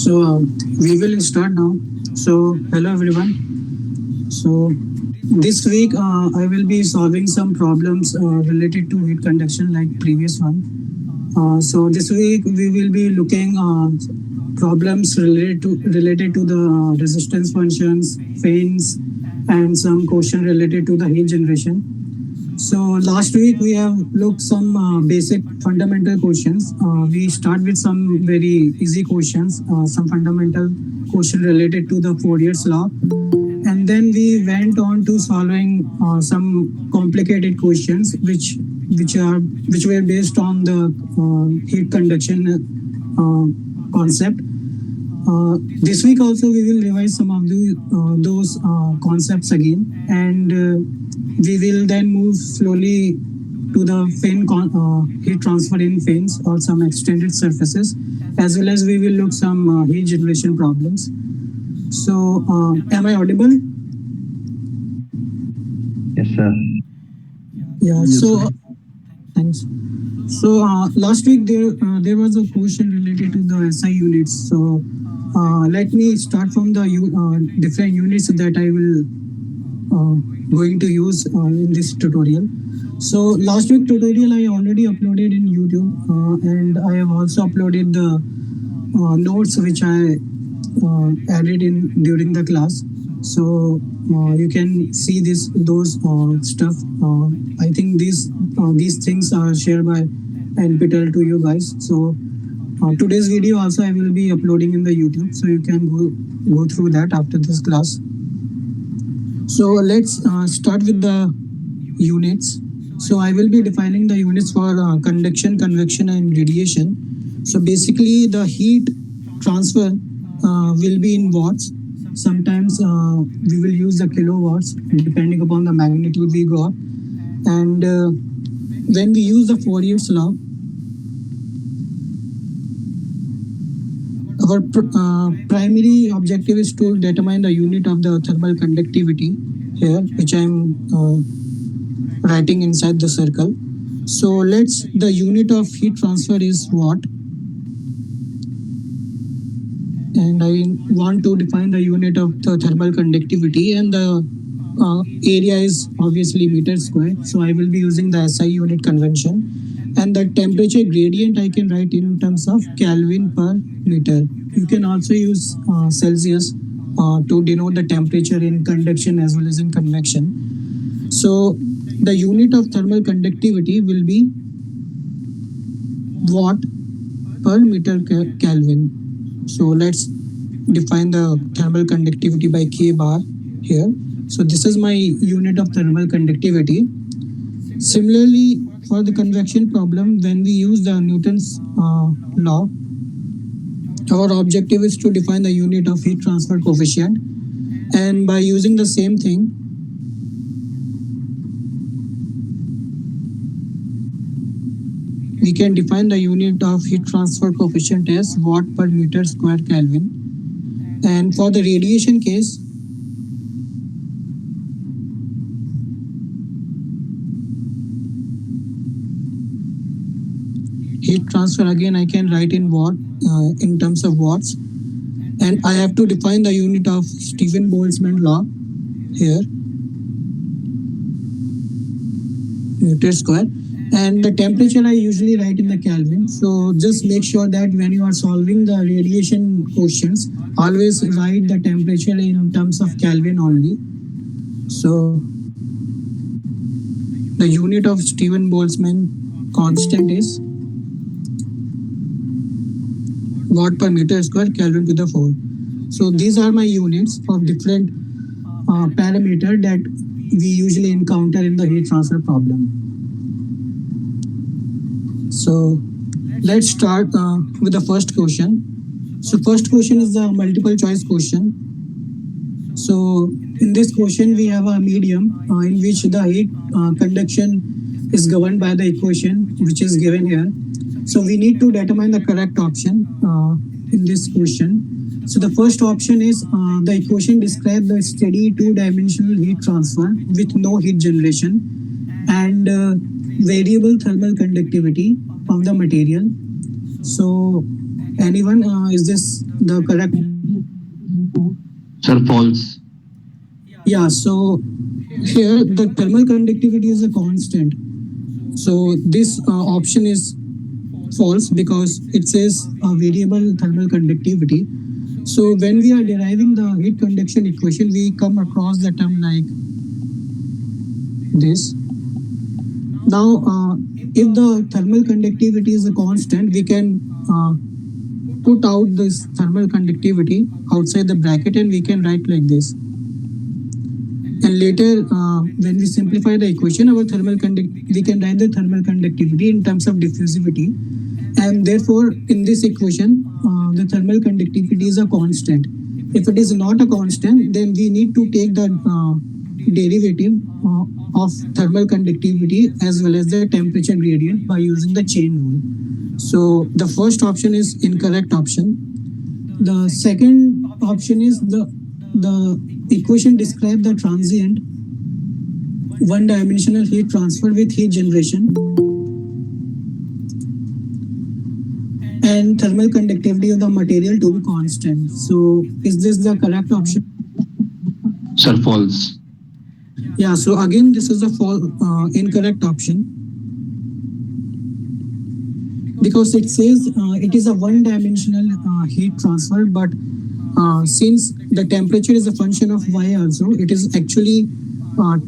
We will start now. Hello everyone. So, this week I will be solving some problems related to heat conduction like previous one. This week we will be looking problems related to the resistance functions, fans, and some question related to the heat generation. So last week we have looked some basic fundamental questions. We start with some very easy questions, some fundamental question related to the Fourier's law, and then we went on to solving some complicated questions which were based on the heat conduction concept. This week also we will revise some of those concepts again, and we will then move slowly to the heat transfer in fans or some extended surfaces, as well as we will look some heat generation problems. Am I audible? Yes, sir. Yeah. Thanks. Last week there was a question related to the SI units. Let me start from the different units that I will going to use in this tutorial. So last week tutorial I already uploaded in YouTube, and I have also uploaded the notes which I added in during the class. You can see this those stuff. I think these things are shared by NPTEL to you guys. Today's video also I will be uploading in the YouTube, so you can go through that after this class. So let's start with the units. So I will be defining the units for conduction, convection, and radiation. So basically, the heat transfer will be in watts. Sometimes we will use the kilowatts depending upon the magnitude we got. And when we use the Fourier's law, our primary objective is to determine the unit of the thermal conductivity here, which I'm writing inside the circle. So the unit of heat transfer is watt. And I want to define the unit of the thermal conductivity, and the area is obviously meter square. So I will be using the SI unit convention, and the temperature gradient I can write in terms of Kelvin per meter. You can also use Celsius to denote the temperature in conduction as well as in convection. So the unit of thermal conductivity will be watt per meter Kelvin. So let's define the thermal conductivity by K bar here. So this is my unit of thermal conductivity. Similarly, for the convection problem, when we use the Newton's law, our objective is to define the unit of heat transfer coefficient. And by using the same thing, we can define the unit of heat transfer coefficient as watt per meter square Kelvin. And for the radiation case, heat transfer again I can write in watt in terms of watts, and I have to define the unit of Stephen-Boltzmann law here, meter square. And the temperature I usually write in the Kelvin. So just make sure that when you are solving the radiation questions, always write the temperature in terms of Kelvin only. So the unit of Stephen-Boltzmann constant is watt per meter square Kelvin to the 4. So these are my units for different parameter that we usually encounter in the heat transfer problem. So let's start with the first question. So first question is the multiple choice question. So in this question we have a medium in which the heat conduction is governed by the equation which is given here. So we need to determine the correct option in this question. So the first option is the equation describes the steady two-dimensional heat transfer with no heat generation and variable thermal conductivity of the material. So Anyone, is this the correct? Sir, false. Yeah, so here the thermal conductivity is a constant. So this option is false because it says variable thermal conductivity. So when we are deriving the heat conduction equation, we come across the term like this. Now, if the thermal conductivity is a constant, we can put out this thermal conductivity outside the bracket and we can write like this. And later, when we simplify the equation, we can write the thermal conductivity in terms of diffusivity. And therefore, in this equation, the thermal conductivity is a constant. If it is not a constant, then we need to take the derivative of thermal conductivity as well as the temperature gradient by using the chain rule. So the first option is incorrect option. The second option is the equation describe the transient one-dimensional heat transfer with heat generation and thermal conductivity of the material to be constant. So is this the correct option? Sir, false. Yeah, so again, this is a incorrect option because it says it is a one-dimensional heat transfer, but since the temperature is a function of y also, it is actually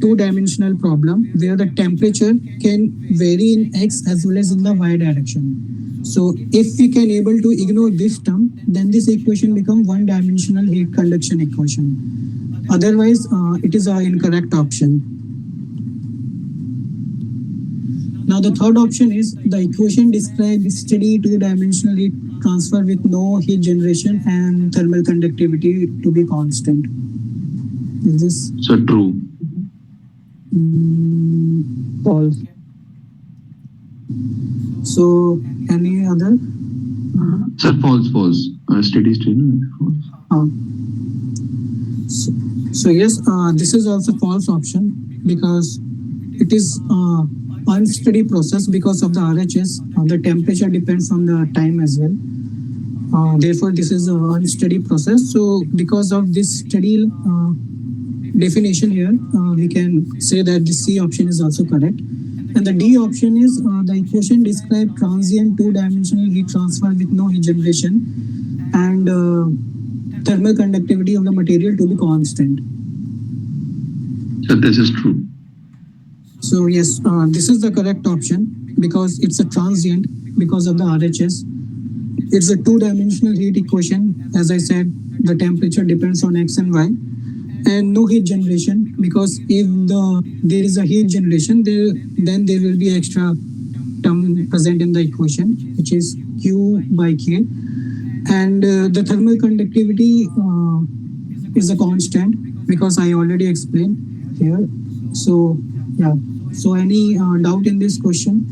two-dimensional problem where the temperature can vary in x as well as in the y direction. So if we can able to ignore this term, then this equation become one-dimensional heat conduction equation. Otherwise, it is an incorrect option. Now the third option is the equation describes steady two-dimensional heat transfer with no heat generation and thermal conductivity to be constant. Is this? So true. False. So any other? Sir, false. Steady state. False. So yes, this is also false option because it is unsteady process because of the RHS. The temperature depends on the time as well. Therefore, this is an unsteady process. So because of this steady definition here, we can say that the C option is also correct. And the D option is the equation describes transient two-dimensional heat transfer with no heat generation and thermal conductivity of the material to be constant. So this is true. So yes, this is the correct option because it's a transient because of the RHS. It's a two-dimensional heat equation. As I said, the temperature depends on X and Y. And no heat generation because if there is a heat generation, then there will be extra term present in the equation, which is Q by K. And the thermal conductivity is a constant because I already explained here. So yeah. So any doubt in this question?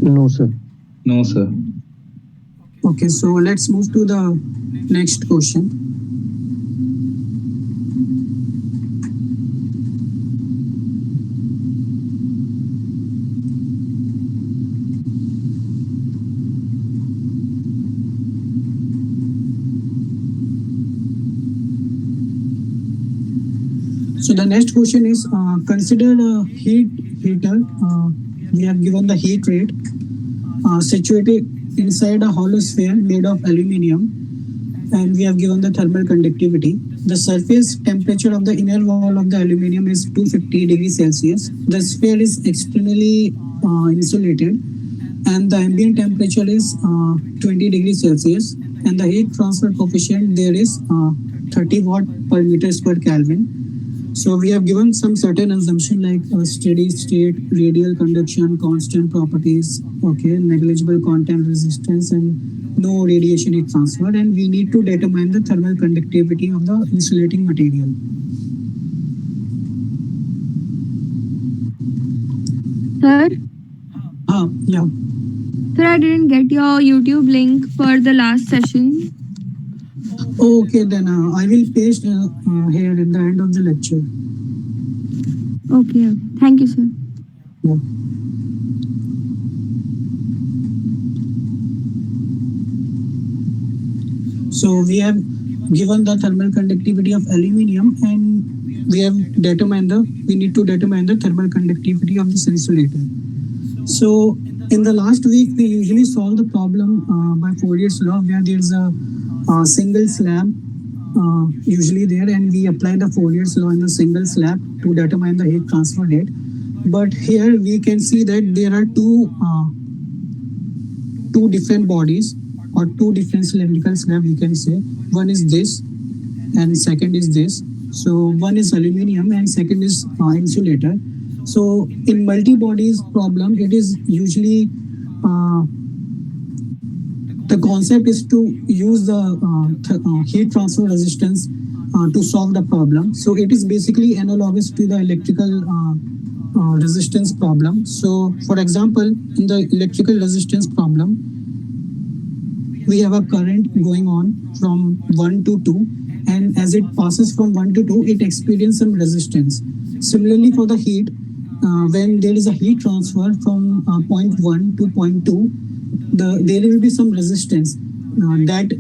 No, sir. No, sir. Okay, so let's move to the next question. So the next question is consider a heater. We have given the heat rate situated inside a hollow sphere made of aluminium, and we have given the thermal conductivity. The surface temperature of the inner wall of the aluminium is 250 degrees Celsius. The sphere is externally insulated, and the ambient temperature is 20 degrees Celsius, and the heat transfer coefficient there is 30 watt per meter square Kelvin. So we have given some certain assumption like steady state, radial conduction, constant properties, okay, negligible contact resistance, and no radiation heat transfer. And we need to determine the thermal conductivity of the insulating material. Sir? Yeah. Sir, I didn't get your YouTube link for the last session. Okay, then I will paste here at the end of the lecture. Okay. Thank you, sir. Yeah. So we have given the thermal conductivity of aluminium, and we need to determine the thermal conductivity of this insulator. So in the last week, we usually solve the problem by Fourier's law, where there is a single slab usually there, and we apply the Fourier's law in the single slab to determine the heat transfer rate. But here we can see that there are two different bodies, or two different cylindrical slab, we can say. One is this and second is this. So one is aluminium and second is insulator. So in multi-bodies problem, it is usually the concept is to use the heat transfer resistance to solve the problem. So it is basically analogous to the electrical resistance problem. So for example, in the electrical resistance problem, we have a current going on from 1 to 2, and as it passes from 1 to 2, it experiences some resistance. Similarly, for the heat, when there is a heat transfer from point 1 to point 2, there will be some resistance that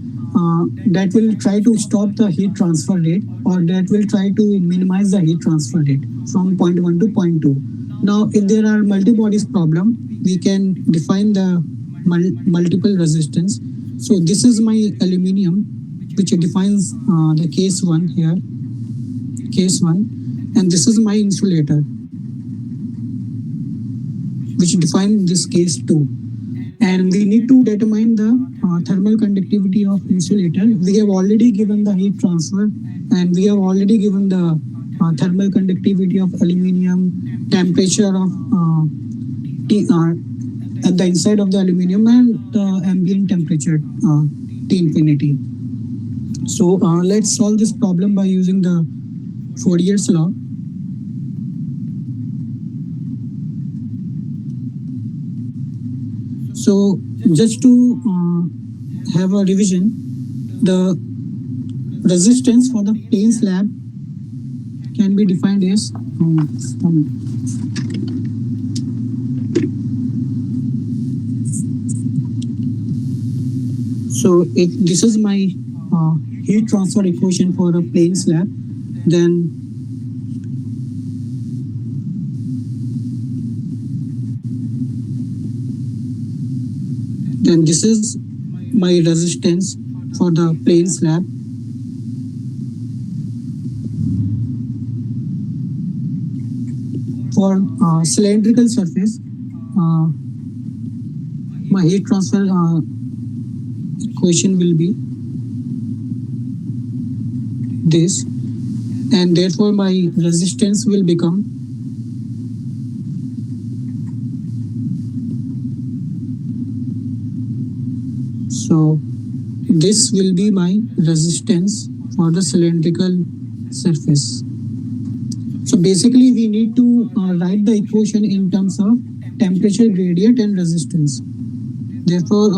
will try to stop the heat transfer rate, or that will try to minimize the heat transfer rate from point 1 to point 2. Now, if there are multi-bodies problem, we can define the multiple resistance. So this is my aluminium, which defines the case 1 here, case 1, and this is my insulator, which defines this case 2. And we need to determine the thermal conductivity of insulator. We have already given the heat transfer, and we have already given the thermal conductivity of aluminium, temperature of at the inside of the aluminium, and the ambient temperature T infinity. So let's solve this problem by using the Fourier's law. So just to have a revision, the resistance for the plain slab can be defined as so if this is my heat transfer equation for a plain slab, then this is my resistance for the plain slab. For cylindrical surface, my heat transfer equation will be this, and therefore my resistance will become so this will be my resistance for the cylindrical surface. So basically we need to write the equation in terms of temperature gradient and resistance. Therefore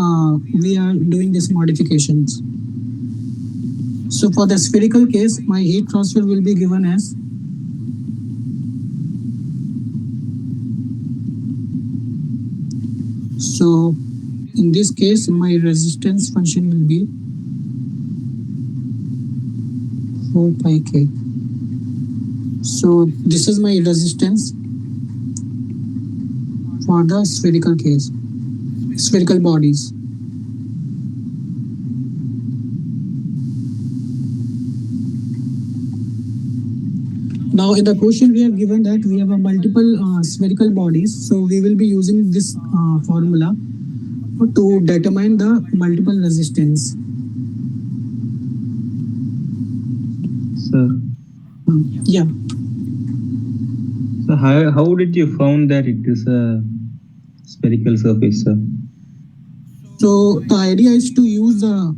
we are doing these modifications. So for the spherical case, my heat transfer will be given as so in this case my resistance function will be 4 pi k. So this is my resistance for the spherical case, spherical bodies. Now in the question we have given that we have a multiple spherical bodies, so we will be using this formula to determine the multiple resistance. Sir, Yeah. so how did you found that it is a spherical surface, sir? So the idea is to use the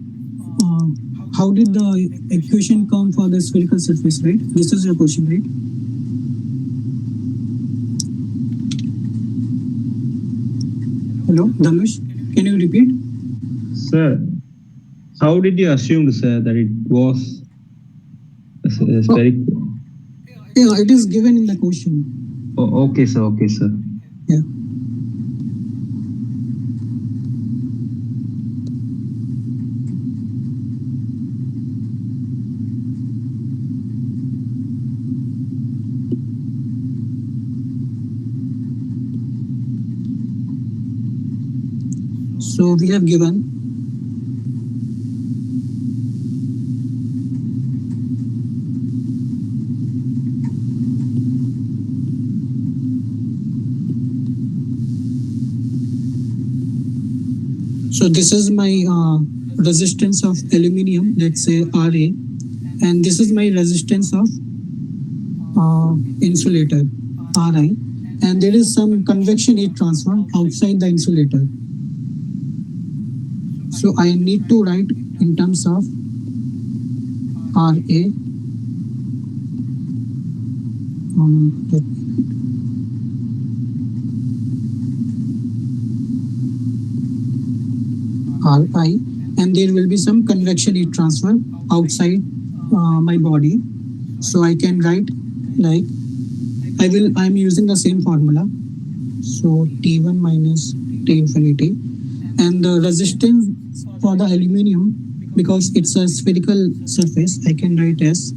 how did the equation come for the spherical surface, right? This is your question, right? Hello, Dhanush, can you repeat? Sir, how did you assume, sir, that it was a spherical? Yeah, it is given in the question. Oh, okay, sir. Okay, sir. Yeah. So we have given so this is my resistance of aluminium, let's say Ra, and this is my resistance of insulator Ri, and there is some convection heat transfer outside the insulator. So I need to write in terms of Ra. Ri, and there will be some convection heat transfer outside my body. So I can write like I'm using the same formula. So T1 minus T infinity, and the resistance for the aluminium, because it's a spherical surface, I can write as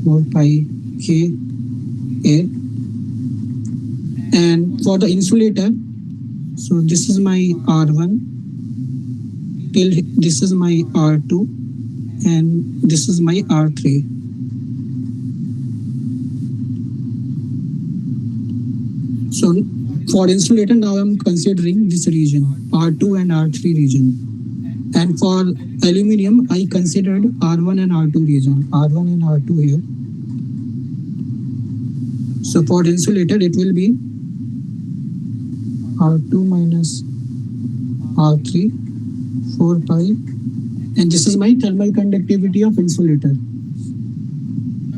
4 pi K A. And for the insulator, so this is my R1 till this is my R2, and this is my R3. So for insulator, now I'm considering this region, R2 and R3 region. And for aluminium, I considered R1 and R2 region, R1 and R2 here. So for insulator, it will be R2 minus R3, 4 pi, and this is my thermal conductivity of insulator.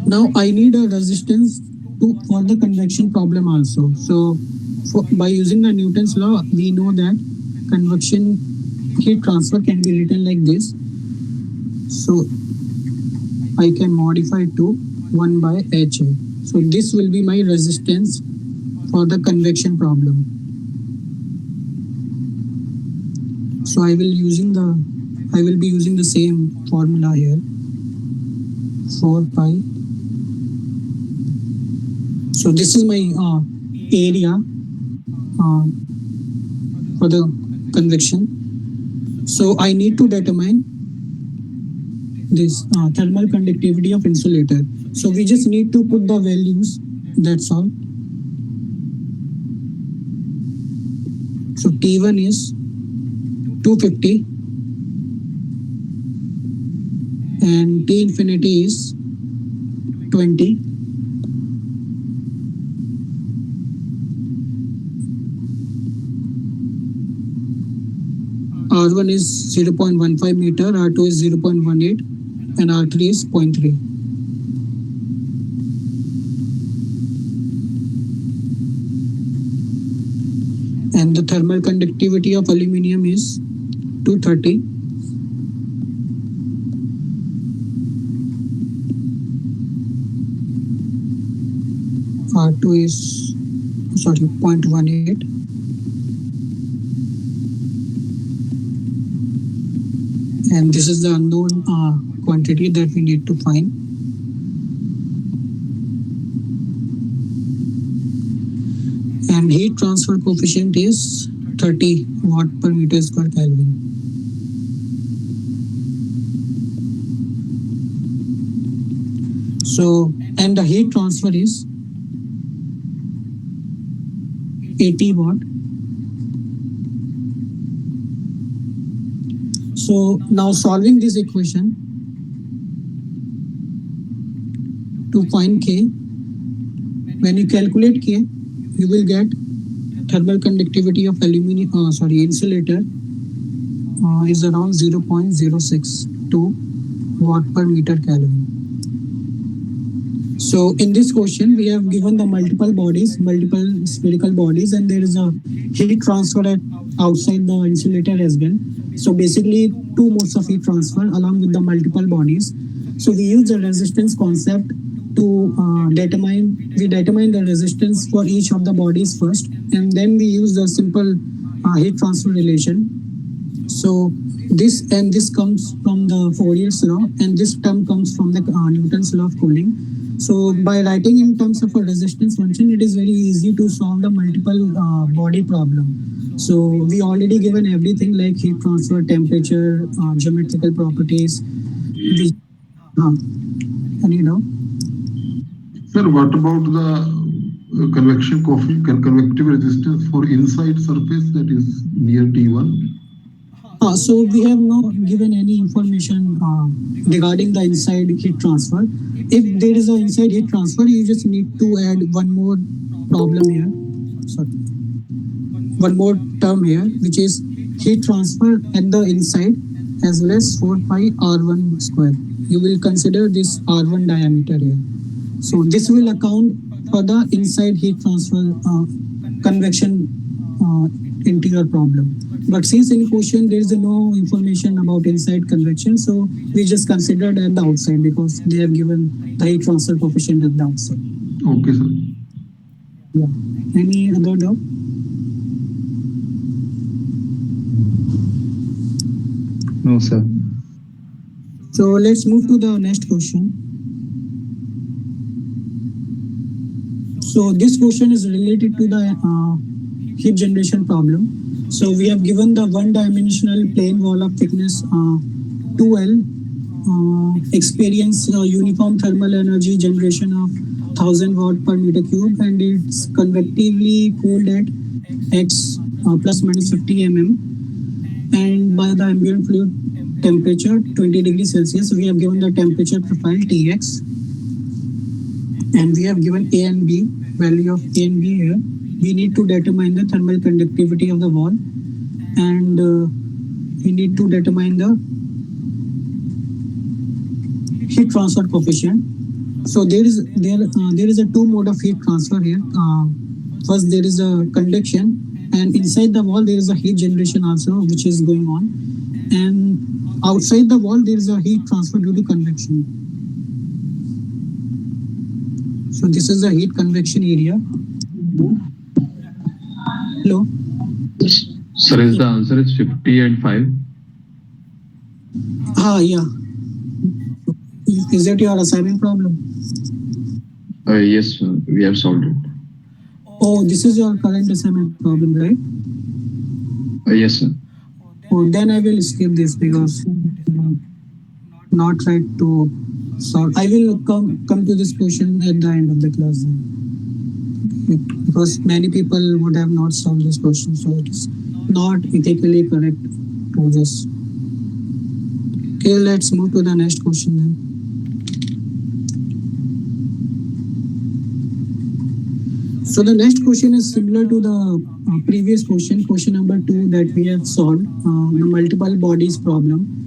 Now I need a resistance for the convection problem also. So by using the Newton's law, we know that convection heat transfer can be written like this. So I can modify to 1 by HA. So this will be my resistance for the convection problem. So I will be using the same formula here, 4 pi. So this is my area for the convection. So I need to determine this thermal conductivity of insulator. So we just need to put the values, that's all. So T1 is 250 and T infinity is 20. R1 is 0.15 meter, R2 is 0.18, and R3 is 0.3. And the thermal conductivity of aluminium is 230. R2 is 0.18. And this is the unknown quantity that we need to find. And heat transfer coefficient is 30 watt per meter square Kelvin. So, and the heat transfer is 80 watt. So now solving this equation to find K, when you calculate K, you will get thermal conductivity of insulator is around 0.062 watt per meter Kelvin. So in this question, we have given the multiple spherical bodies, and there is a heat transfer outside the insulator as well. So basically 2 modes of heat transfer along with the multiple bodies. So we use the resistance concept to determine the resistance for each of the bodies first, and then we use the simple heat transfer relation. So this comes from the Fourier's law, and this term comes from the Newton's law of cooling. So by writing in terms of a resistance function, it is very easy to solve the multiple body problem. So we already given everything like heat transfer, temperature, geometrical properties. We, uh, and you know, Sir, what about the convection coefficient, convective resistance for inside surface that is near T1? so we have not given any information regarding the inside heat transfer. If there is an inside heat transfer, you just need to add one more problem here. Sorry, one more term here, which is heat transfer at the inside as well as 4 pi r1 square. You will consider this r1 diameter here. So this will account for the inside heat transfer convection interior problem. But since in question there is no information about inside convection, so we just considered at the outside because they have given the heat transfer coefficient at the outside. Okay, sir. Yeah. Any other doubt? No, sir. So let's move to the next question. So this question is related to the heat generation problem. So we have given the one-dimensional plane wall of thickness 2L experience uniform thermal energy generation of 1000 watt per meter cube, and it's convectively cooled at X plus minus 50 mm, and by the ambient fluid temperature 20 degrees Celsius. We have given the temperature profile Tx, and we have given A and B, value of A and B here. We need to determine the thermal conductivity of the wall, and we need to determine the heat transfer coefficient. So there is a two mode of heat transfer here. First there is a conduction, and inside the wall there is a heat generation also which is going on, and outside the wall there is a heat transfer due to convection. So this is the heat convection area. Hello. Sir, is the answer is 50 and 5? Yeah. Is that your assignment problem? Yes, sir. We have solved it. Oh, this is your current assignment problem, right? Yes, sir. Oh, then I will skip this because not right to solve. I will come to this question at the end of the class then. Because many people would have not solved this question, so it is not ethically correct to just. Okay, let's move to the next question then. So the next question is similar to the previous question number 2 that we have solved, the multiple bodies problem.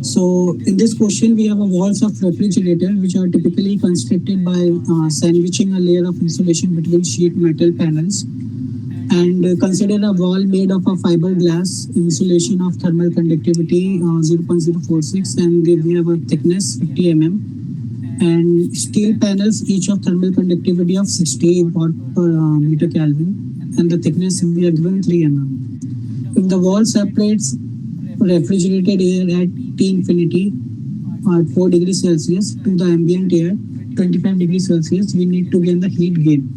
So in this question, we have a walls of refrigerator which are typically constructed by sandwiching a layer of insulation between sheet metal panels, and consider a wall made of a fiberglass insulation of thermal conductivity 0.046, and we have a thickness 50 mm, and steel panels each of thermal conductivity of 60 watt per meter Kelvin, and the thickness we have given 3 mm. If the wall separates refrigerated air at T infinity at 4 degrees Celsius to the ambient air 25 degrees Celsius, we need to gain the heat gain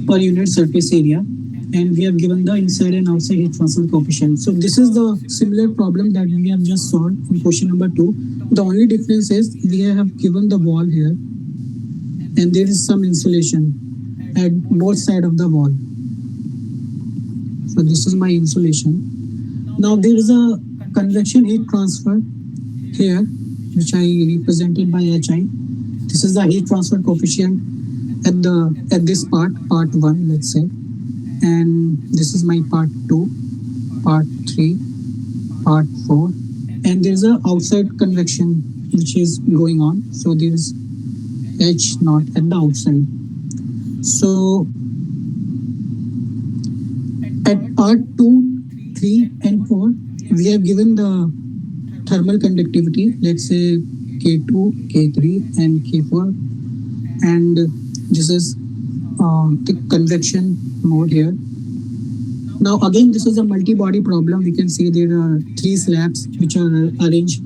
per unit surface area, and we have given the inside and outside heat transfer coefficient. So this is the similar problem that we have just solved in question number 2. The only difference is we have given the wall here, and there is some insulation at both sides of the wall. So this is my insulation. Now there is a convection heat transfer here, which I represented by HI. This is the heat transfer coefficient at this part 1, let's say, and this is my part 2, part 3, part 4, and there is a outside convection which is going on. So there is H naught at the outside. So at part 2, 3 and 4, we have given the thermal conductivity, let's say K2, K3 and K4, and this is the convection mode here. Now again, this is a multi-body problem. We can see there are 3 slabs which are arranged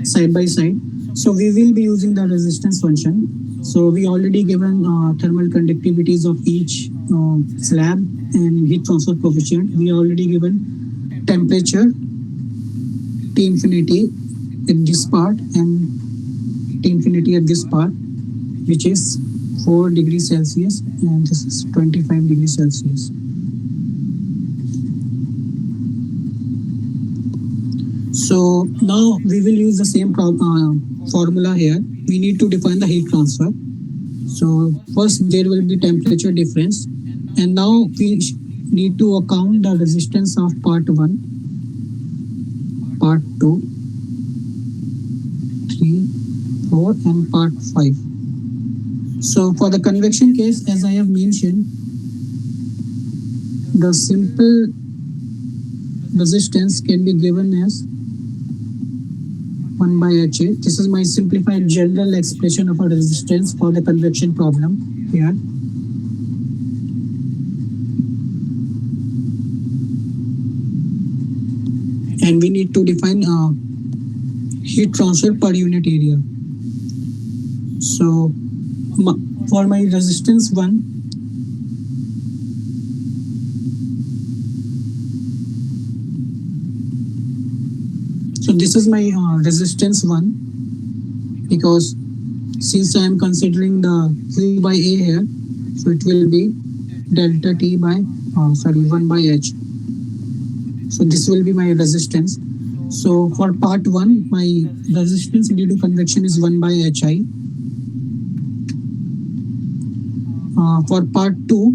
side by side. So we will be using the resistance function. So we already given thermal conductivities of each slab and heat transfer coefficient. We already given temperature T infinity at this part and T infinity at this part, which is 4 degrees Celsius and this is 25 degrees Celsius. So now we will use the same formula here. We need to define the heat transfer. So first there will be temperature difference, and now we need to account the resistance of part 1, part 2, 3, 4 and part 5. So for the convection case, as I have mentioned, the simple resistance can be given as 1 by HA. This is my simplified general expression of a resistance for the convection problem here. And we need to define heat transfer per unit area. So for my resistance 1, so this is my resistance 1, because since I am considering the Q by A here, so it will be delta T by 1 by H. So this will be my resistance. So for part 1, my resistance due to convection is 1 by HI. For part 2,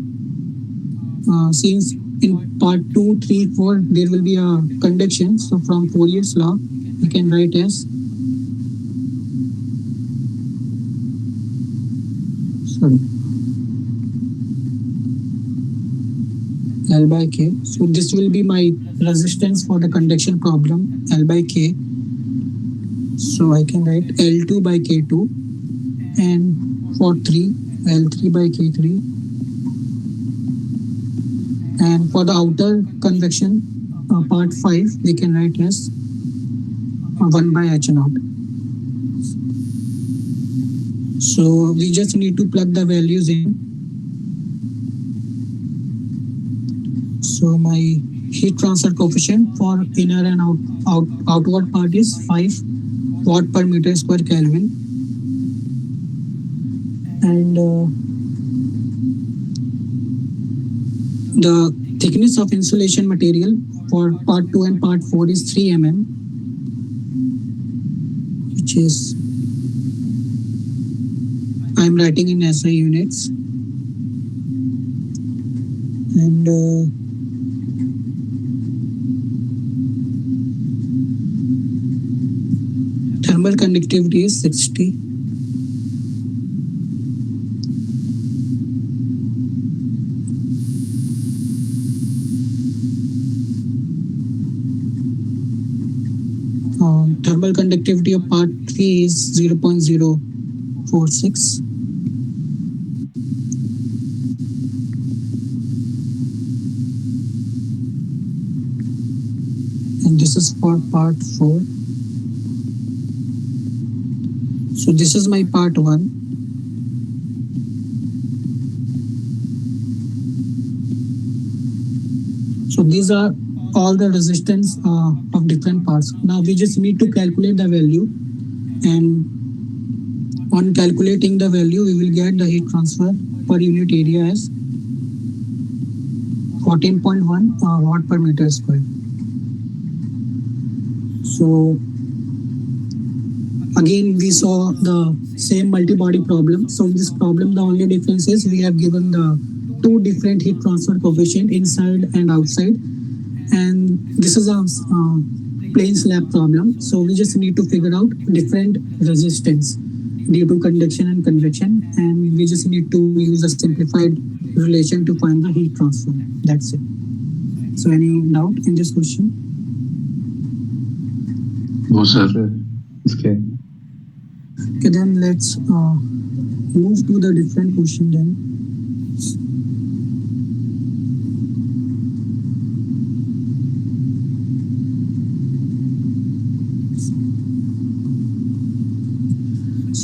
since in part 2, 3, 4, there will be a conduction. So from Fourier's law, we can write as L by K. So this will be my resistance for the conduction problem, L by K. So I can write L2 by K2, and for 3, L3 by K3. And for the outer convection, part 5, we can write as 1 by H naught. So we just need to plug the values in. So my heat transfer coefficient for inner and outward part is 5 watt per meter square Kelvin. And the thickness of insulation material for part 2 and part 4 is 3 mm, which is, I am writing in SI units. And thermal conductivity is 60. Thermal conductivity of part 3 is 0.046. And this is for part 4. So this is my part 1. So these are all the resistance of different parts. Now we just need to calculate the value, and on calculating the value, we will get the heat transfer per unit area as 14.1 watt per meter square. So again, we saw the same multi-body problem. So in this problem, the only difference is we have given the 2 different heat transfer coefficient inside and outside. And this is a plain slab problem. So we just need to figure out different resistance due to conduction and convection. And we just need to use a simplified relation to find the heat transfer. That's it. So any doubt in this question? No, sir. Okay. Okay, then let's move to the different question then.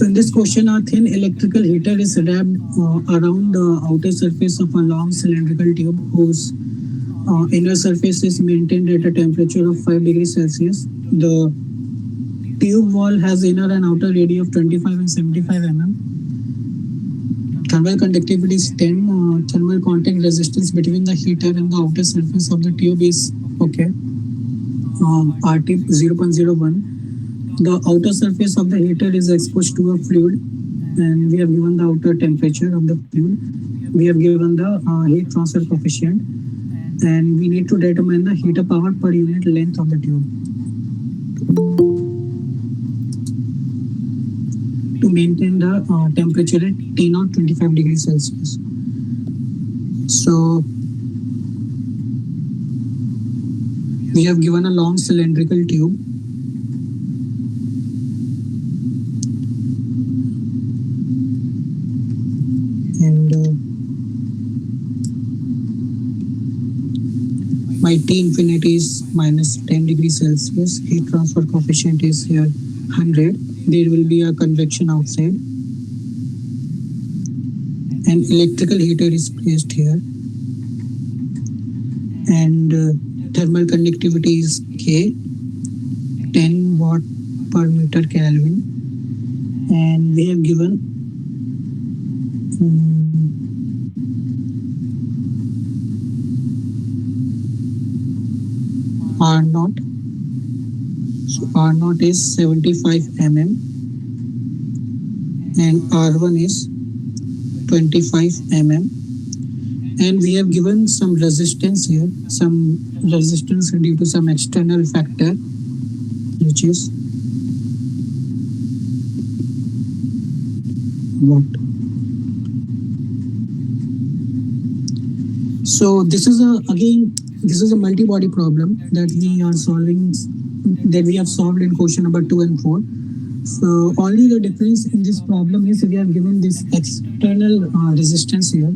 So in this question, a thin electrical heater is wrapped around the outer surface of a long cylindrical tube whose inner surface is maintained at a temperature of 5 degrees Celsius. The tube wall has inner and outer radii of 25 and 75 mm. Thermal conductivity is 10. Thermal contact resistance between the heater and the outer surface of the tube is okay. RT 0.01. The outer surface of the heater is exposed to a fluid, and we have given the outer temperature of the fluid. We have given the heat transfer coefficient, and we need to determine the heater power per unit length of the tube. To maintain the temperature at T0 25 degrees Celsius. So we have given a long cylindrical tube. And my T infinity is minus 10 degrees Celsius. Heat transfer coefficient is here 100. There will be a convection outside. An electrical heater is placed here. And thermal conductivity is K, 10 watt per meter Kelvin. And we have given R naught. So R naught is 75 mm and R1 is 25 mm. And we have given some resistance here, some resistance due to some external factor, which is what? So this is a multi-body problem that we are solving, that we have solved in question number 2 and 4. So only the difference in this problem is we have given this external resistance here.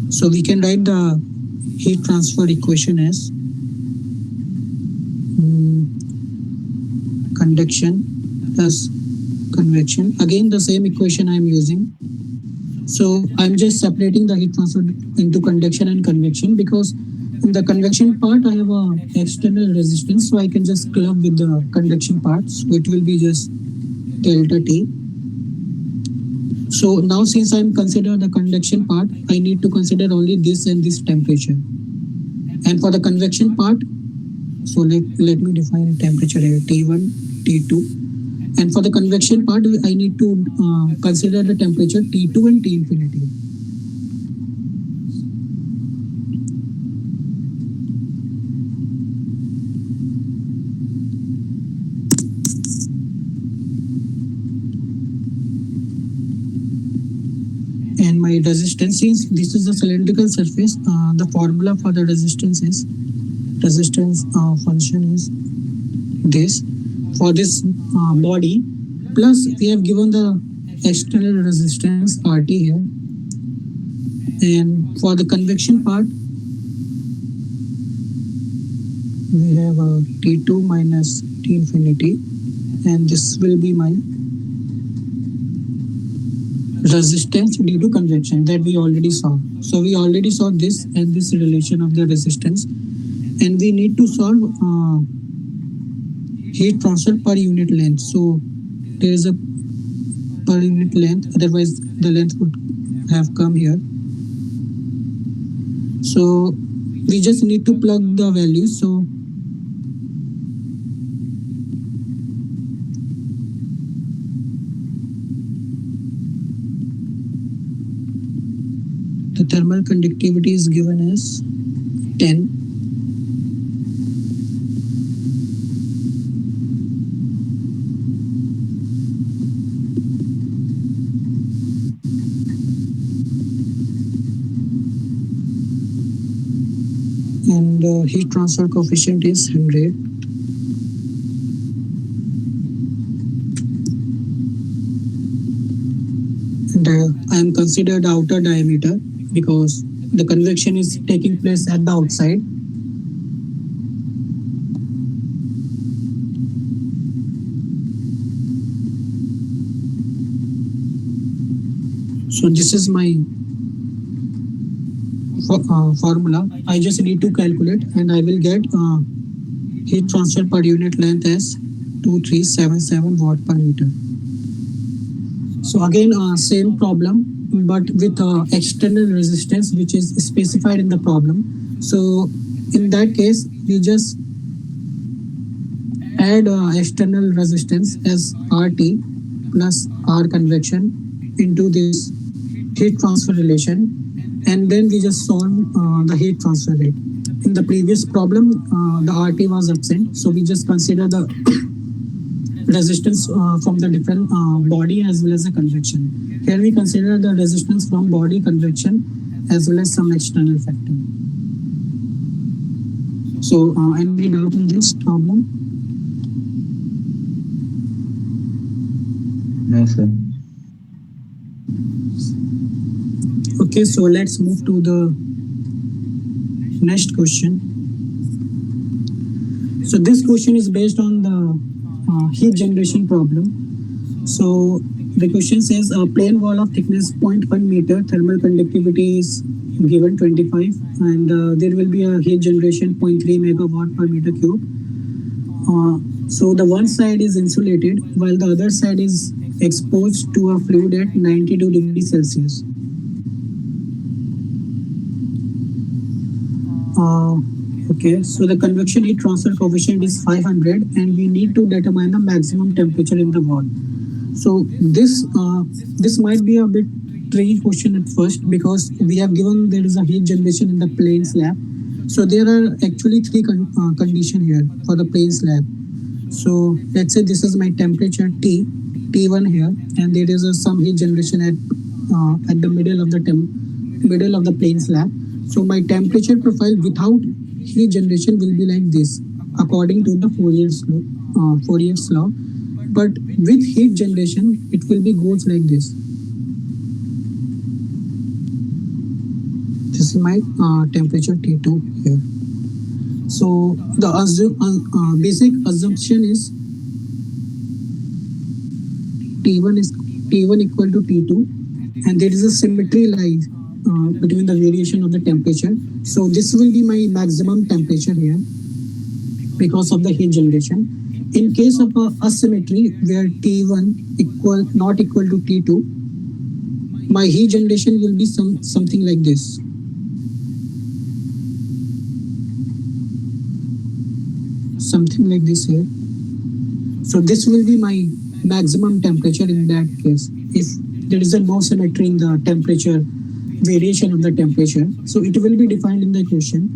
So we can write the heat transfer equation as conduction plus convection. Again, the same equation I am using. So I'm just separating the heat transfer into conduction and convection, because in the convection part I have a external resistance, so I can just club with the conduction part. So it will be just delta T. So now since I'm consider the conduction part, I need to consider only this and this temperature. And for the convection part, so let me define a temperature here, T1, T2. And for the convection part, I need to consider the temperature T2 and T infinity. And my resistance, since this is a cylindrical surface, the formula for the resistance is, resistance function is this. For this body, plus we have given the external resistance RT here. And for the convection part, we have a T2 minus T infinity, and this will be my resistance due to convection that we already saw. So we already saw this and this relation of the resistance, and we need to solve heat transfer per unit length. So there is a per unit length, otherwise the length would have come here. So we just need to plug the values. So the thermal conductivity is given as 10. And heat transfer coefficient is 100. And I am considered outer diameter because the convection is taking place at the outside. So this is my formula. I just need to calculate and I will get heat transfer per unit length as 2377 watt per meter. So again, same problem, but with external resistance, which is specified in the problem. So in that case, we just add external resistance as RT plus R convection into this heat transfer relation, and then we just solve the heat transfer rate. In the previous problem, the RT was absent, so we just consider the resistance from the different body as well as the convection. Here we consider the resistance from body, convection, as well as some external factor. So any doubt in this problem? No, sir. Okay, so let's move to the next question. So this question is based on the heat generation problem. So the question says a plain wall of thickness 0.1 meter, thermal conductivity is given 25, and there will be a heat generation 0.3 megawatt per meter cube. So the one side is insulated while the other side is exposed to a fluid at 92 degrees Celsius. Okay, so the convection heat transfer coefficient is 500 and we need to determine the maximum temperature in the wall. So this might be a bit tricky question at first because we have given there is a heat generation in the plane slab. So there are actually three conditions here for the plane slab. So let's say this is my temperature T1 here, and there is some heat generation at the middle of the plane slab. So my temperature profile without heat generation will be like this, according to the Fourier's law. But with heat generation, it will be goes like this. This is my temperature T2 here. So the basic assumption is T1 equal to T2, and there is a symmetry lies between the variation of the temperature. So this will be my maximum temperature here because of the heat generation. In case of a asymmetry where T1 not equal to T2, my heat generation will be something like this. Something like this here. So this will be my maximum temperature in that case. If there is no symmetry in the temperature, variation of the temperature, so it will be defined in the question.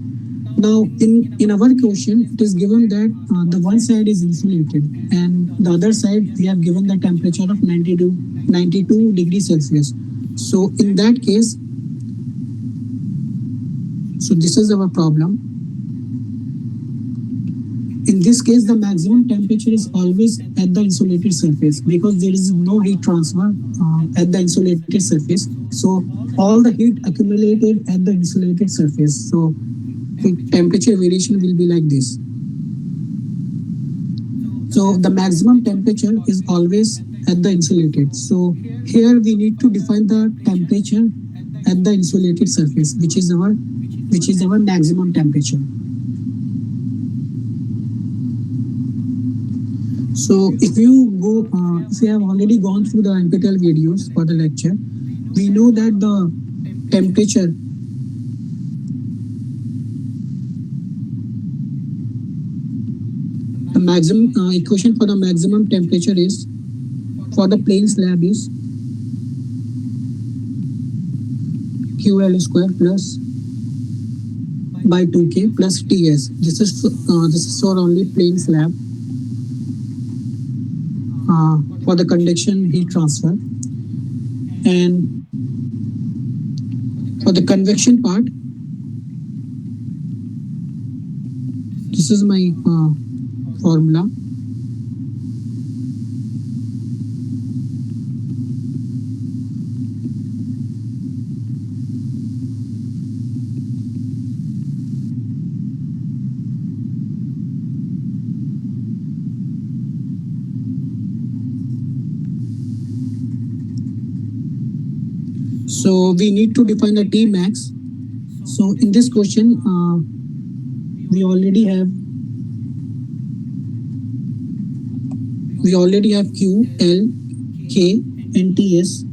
Now in our question, it is given that the one side is insulated and the other side we have given the temperature of 92 degrees Celsius. So in that case, so this is our problem. In this case, the maximum temperature is always at the insulated surface because there is no heat transfer at the insulated surface. So all the heat accumulated at the insulated surface. So the temperature variation will be like this. So the maximum temperature is always at the insulated. So here we need to define the temperature at the insulated surface, which is our maximum temperature. So if you have already gone through the NPTEL videos for the lecture, we know that the temperature the maximum equation for the maximum temperature is for the plane slab is QL square plus by 2K plus TS. This is for only plane slab. For the conduction heat transfer, and for the convection part, this is my formula. So we need to define the T max. So in this question, we already have Q, L, K, and Ts.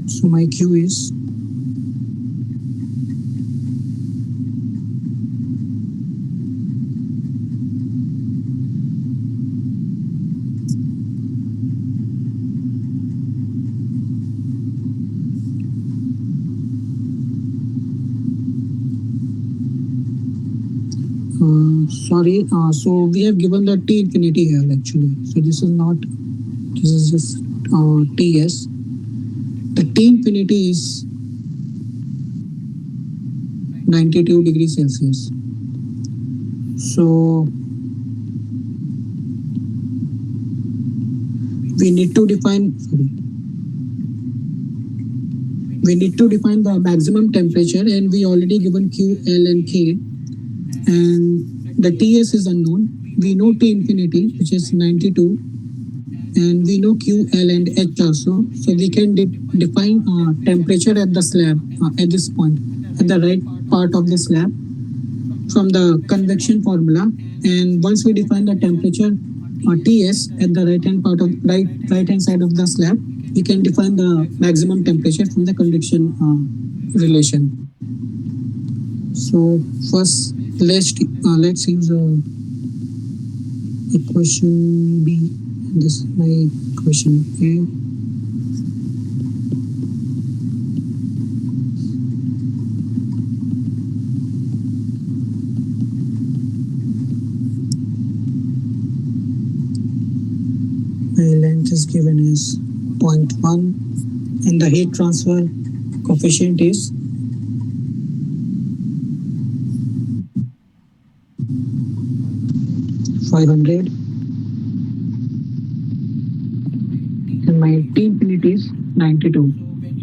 So my Q is sorry. So we have given the T infinity here actually. So this is not. This is just Ts. The T infinity is 92 degrees Celsius. So we need to define the maximum temperature, and we already given Q, L, and K, and the Ts is unknown. We know T infinity, which is 92, and we know Q, L, and H also. So we can define temperature at the slab at this point, at the right part of the slab from the convection formula. And once we define the temperature Ts at the right hand side of the slab, we can define the maximum temperature from the convection relation. So first, let's use equation B. This is my equation A. My length is given as 0.1 and the heat transfer coefficient is 500, and my T infinity is 92.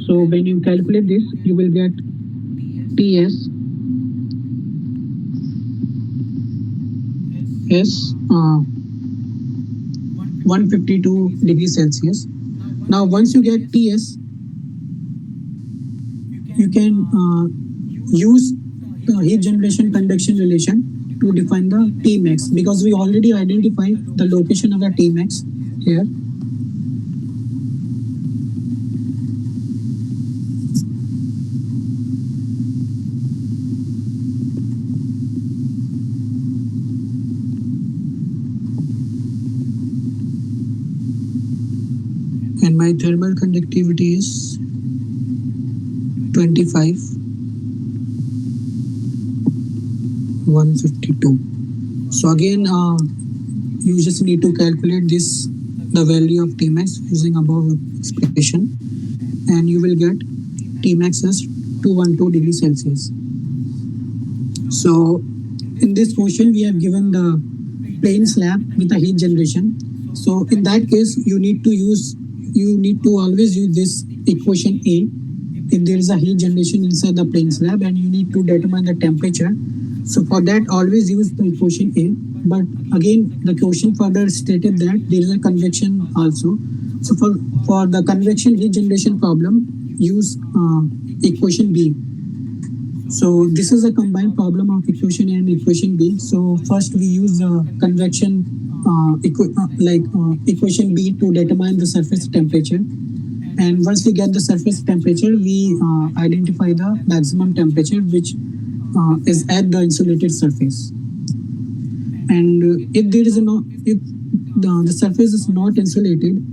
So when you calculate this, you will get Ts is 152 degrees Celsius. Now once you get Ts, you can use the heat generation conduction relation to define the Tmax, because we already identified the location of the Tmax here. And my thermal conductivity is 25, 152. So again, you just need to calculate the value of Tmax using above expression, and you will get Tmax as 212 degrees Celsius. So in this question, we have given the plain slab with a heat generation. So in that case, you need to always use this equation A if there is a heat generation inside the plain slab, and you need to determine the temperature. So for that, always use the equation A. But again, the question further stated that there is a convection also. So for the convection heat generation problem, use equation B. So this is a combined problem of equation A and equation B. So first we use the convection equation B to determine the surface temperature. And once we get the surface temperature, we identify the maximum temperature, which is at the insulated surface. And if the surface is not insulated,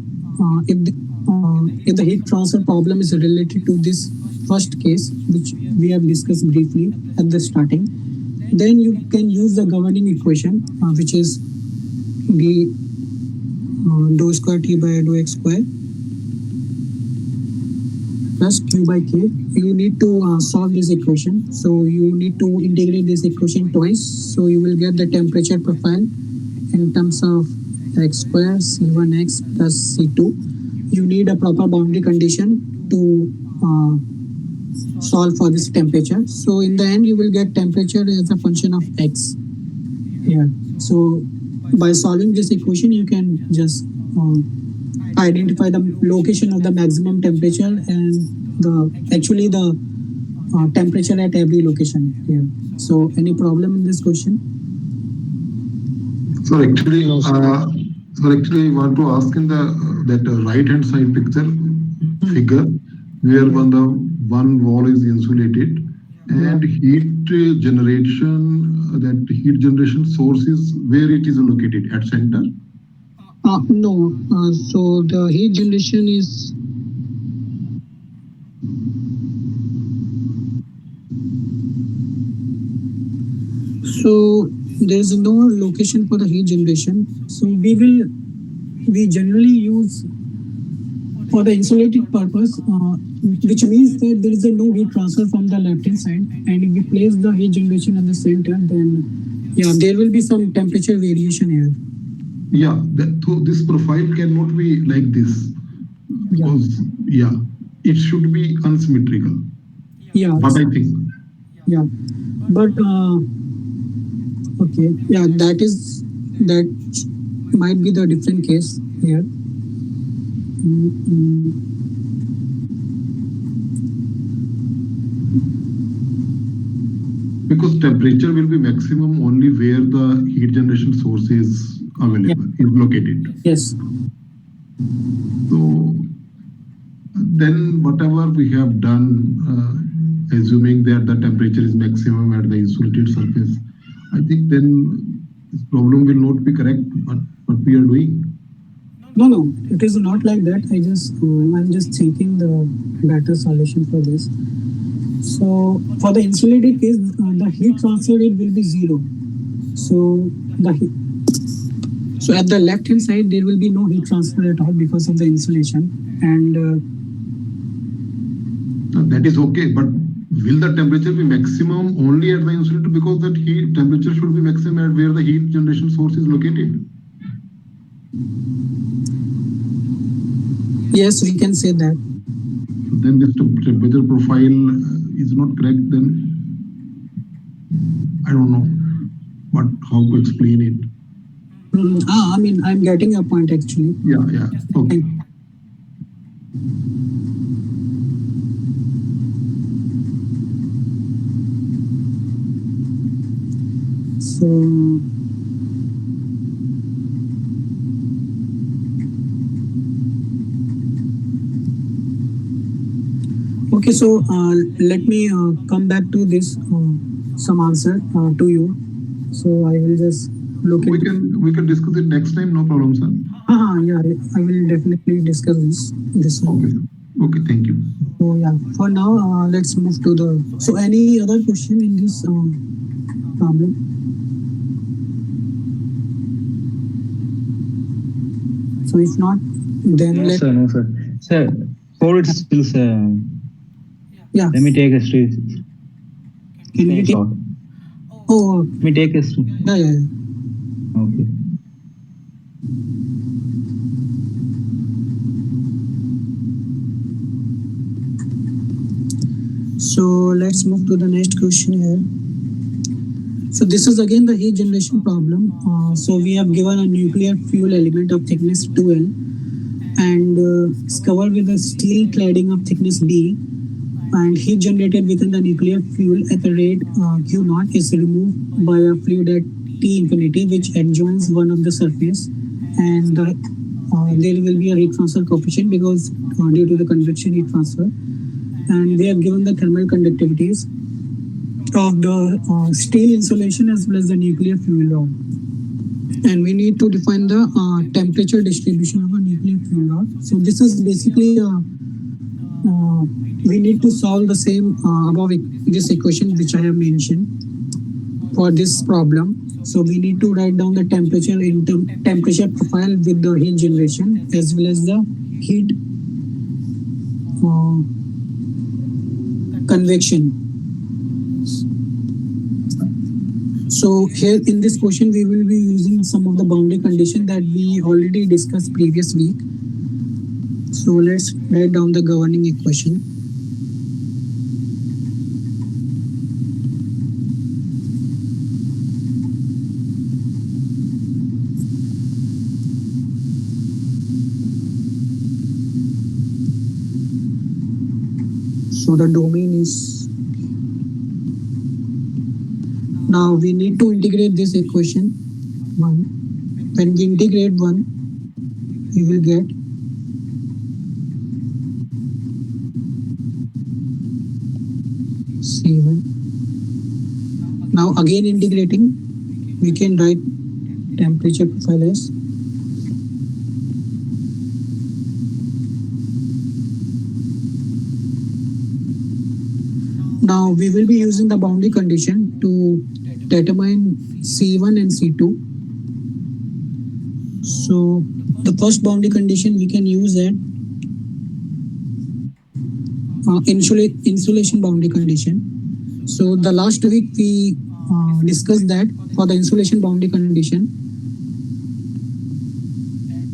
if the heat transfer problem is related to this first case, which we have discussed briefly at the starting, then you can use the governing equation, which is dou square T by dou x square plus Q by K. You need to solve this equation. So you need to integrate this equation twice. So you will get the temperature profile in terms of x square C1x plus C2. you need a proper boundary condition to solve for this temperature. So in the end, you will get temperature as a function of x here. So by solving this equation, you can just identify the location of the maximum temperature and the temperature at every location here. So any problem in this question? So actually, I want to ask in the that right hand side picture figure where one wall is insulated and heat generation source is where it is located at center. No. So the heat generation is so there is no location for the heat generation. So we generally use for the insulated purpose, which means that there is no heat transfer from the left hand side, and if we place the heat generation at the center, then there will be some temperature variation here. So this profile cannot be like this because it should be unsymmetrical. But I think but okay, that might be the different case here. Because temperature will be maximum only where the heat generation source is available, is located. Yes. So then whatever we have done, assuming that the temperature is maximum at the insulated surface, I think then this problem will not be correct, but what we are doing. No, it is not like that. I'm just thinking the better solution for this. So for the insulated case, the heat transfer rate will be 0. So at the left hand side, there will be no heat transfer at all because of the insulation, and that is okay. But will the temperature be maximum only at the insulator, because that heat temperature should be maximum at where the heat generation source is located? Yes, we can say that. So then this temperature profile is not correct. Then I don't know how to explain it. I mean, I'm getting your point actually. Okay. So okay, so let me come back to this some answer to you. So I will just look at. We can discuss it next time. No problem, sir. Yeah, I will definitely discuss this one. Okay, thank you. So for now, let's move to the. So any other question in this problem? So if not, then No, sir. Sir, for its skills, let me take a street. Can we take? Oh, Let me take a street. yeah. Okay. So let's move to the next question here. So this is again the heat generation problem. So we have given a nuclear fuel element of thickness 2L and it's covered with a steel cladding of thickness D, and heat generated within the nuclear fuel at the rate Q0 is removed by a fluid at T infinity, which adjoins one of the surface, and there will be a heat transfer coefficient because due to the convection heat transfer. And we have given the thermal conductivities of the steel insulation as well as the nuclear fuel rod. And we need to define the temperature distribution of a nuclear fuel rod. So this is basically we need to solve the same above this equation which I have mentioned for this problem. So we need to write down the temperature in temperature profile with the heat generation as well as the heat convection. So here in this question, we will be using some of the boundary condition that we already discussed previous week. So So let's write down the governing equation. So the domain is, now we need to integrate this equation 1. When we integrate 1, we will get C1. Now again integrating, we can write temperature profile as now we will be using the boundary condition to determine C1 and C2. So the first boundary condition we can use at insulation boundary condition. So the last week we discussed that for the insulation boundary condition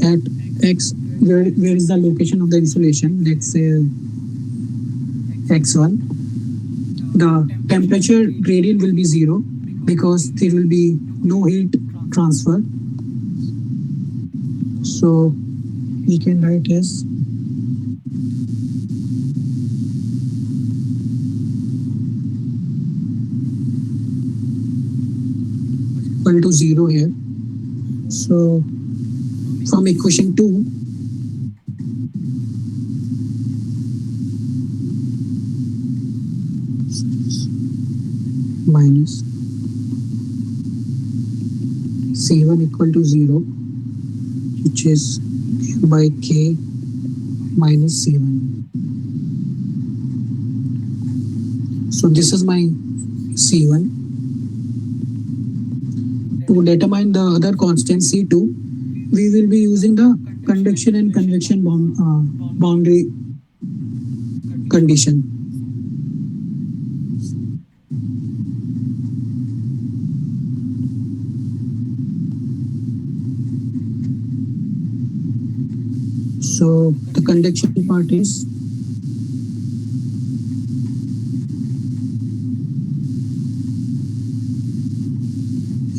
at X, where is the location of the insulation, let's say X1, the temperature gradient will be 0 because there will be no heat transfer. So we can write as equal to 0 here. So from equation 2, minus C1 equal to 0, which is by K minus C1. So this is my C1. To determine the other constant C2, we will be using the conduction and convection boundary condition. So the conduction part is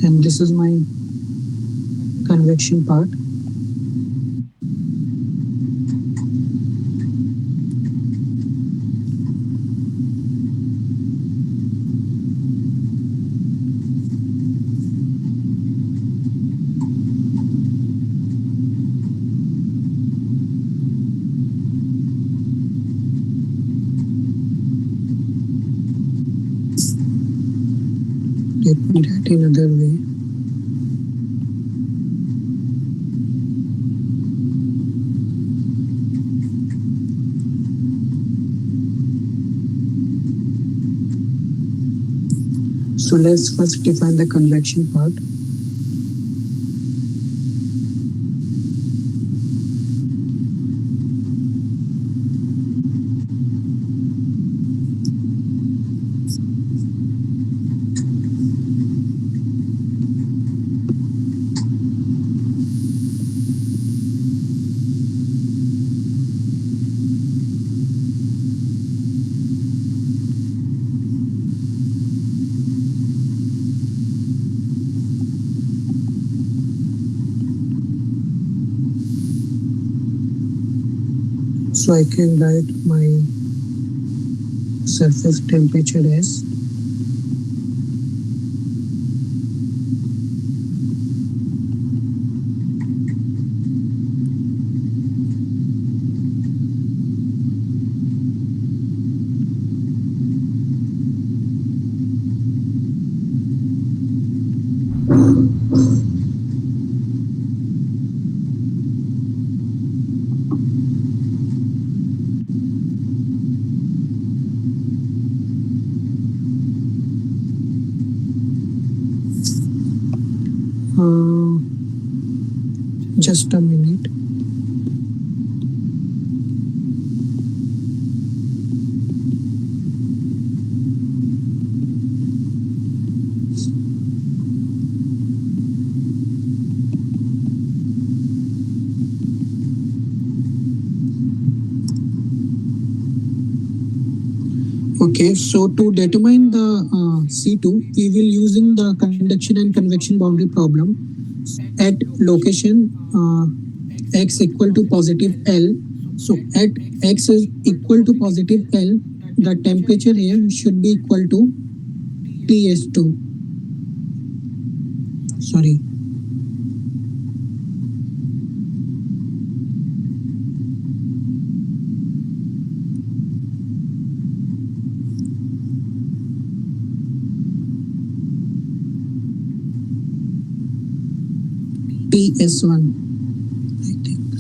and this is my convection part. Let me write another way. So let's first define the convection part. So I can write my surface temperature as just a minute. Okay, so to determine the C2, we will using the conduction and convection boundary problem at location x equal to positive L. So at x is equal to positive L, the temperature here should be equal to TS2. Sorry. TS1, I think.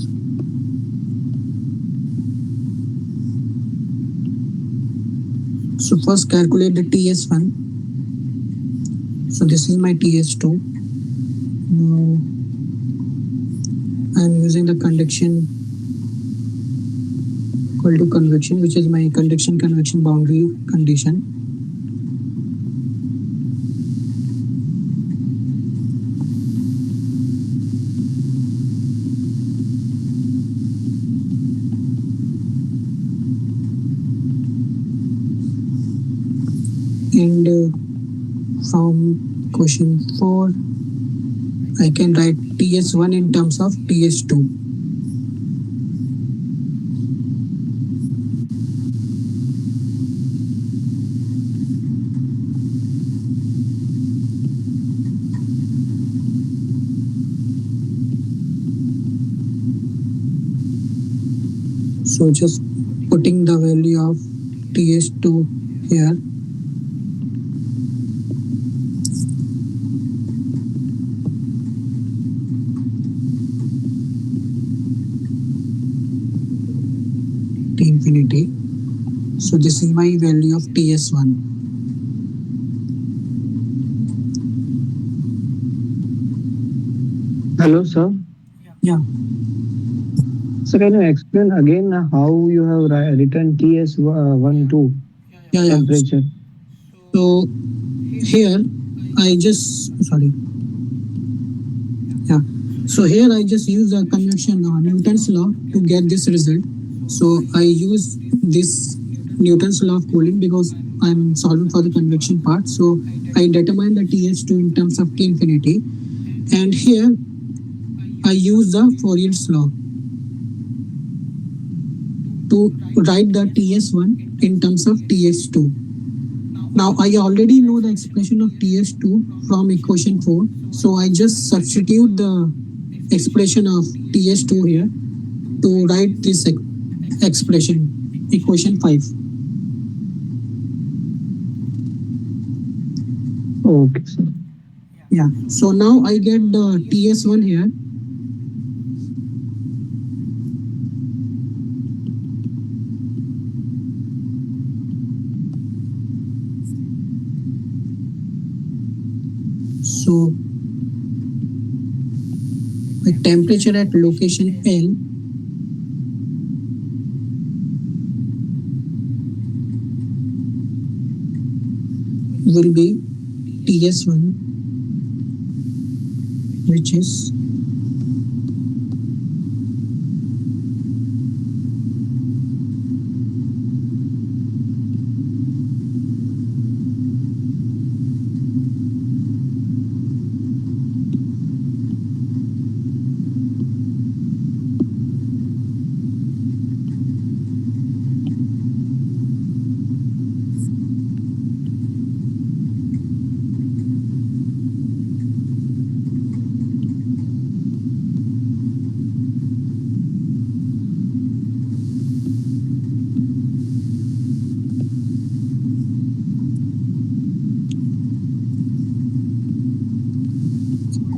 So first calculate the TS1. So this is my TS2. Now I'm using the conduction equal to convection, which is my conduction convection boundary condition. And from question 4, I can write TS1 in terms of TS2. So just putting the value of TS2 here. T infinity. So this is my value of TS1. Hello, sir. Yeah. So can you explain again how you have written TS12 Yeah. temperature? So here I just sorry. Yeah. So here I just use a convection Newton's law to get this result. So I use this Newton's law of cooling because I'm solving for the convection part. So I determine the TS2 in terms of T infinity. And here I use the Fourier's law to write the TS1 in terms of TS2. Now I already know the expression of TS2 from equation 4. So I just substitute the expression of TS2 here to write this expression, equation 5. Okay, sir. Yeah. So now I get the TS1 here. So the temperature at location L will be TS1, which is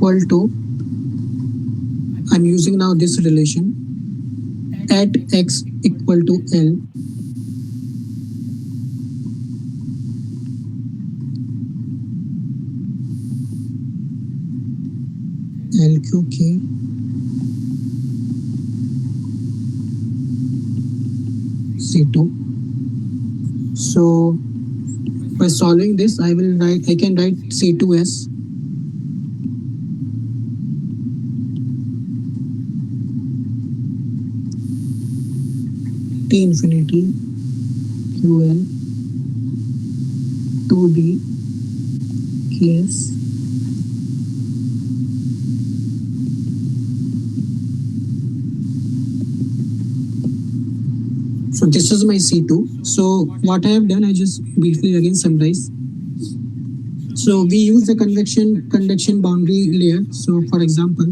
equal to, I'm using now this relation, at x equal to L, LQK C2. So by solving this, I can write C2S T infinity QL 2D case. So this is my C2. So what I have done, I just briefly again summarize. So we use the convection boundary layer. So for example,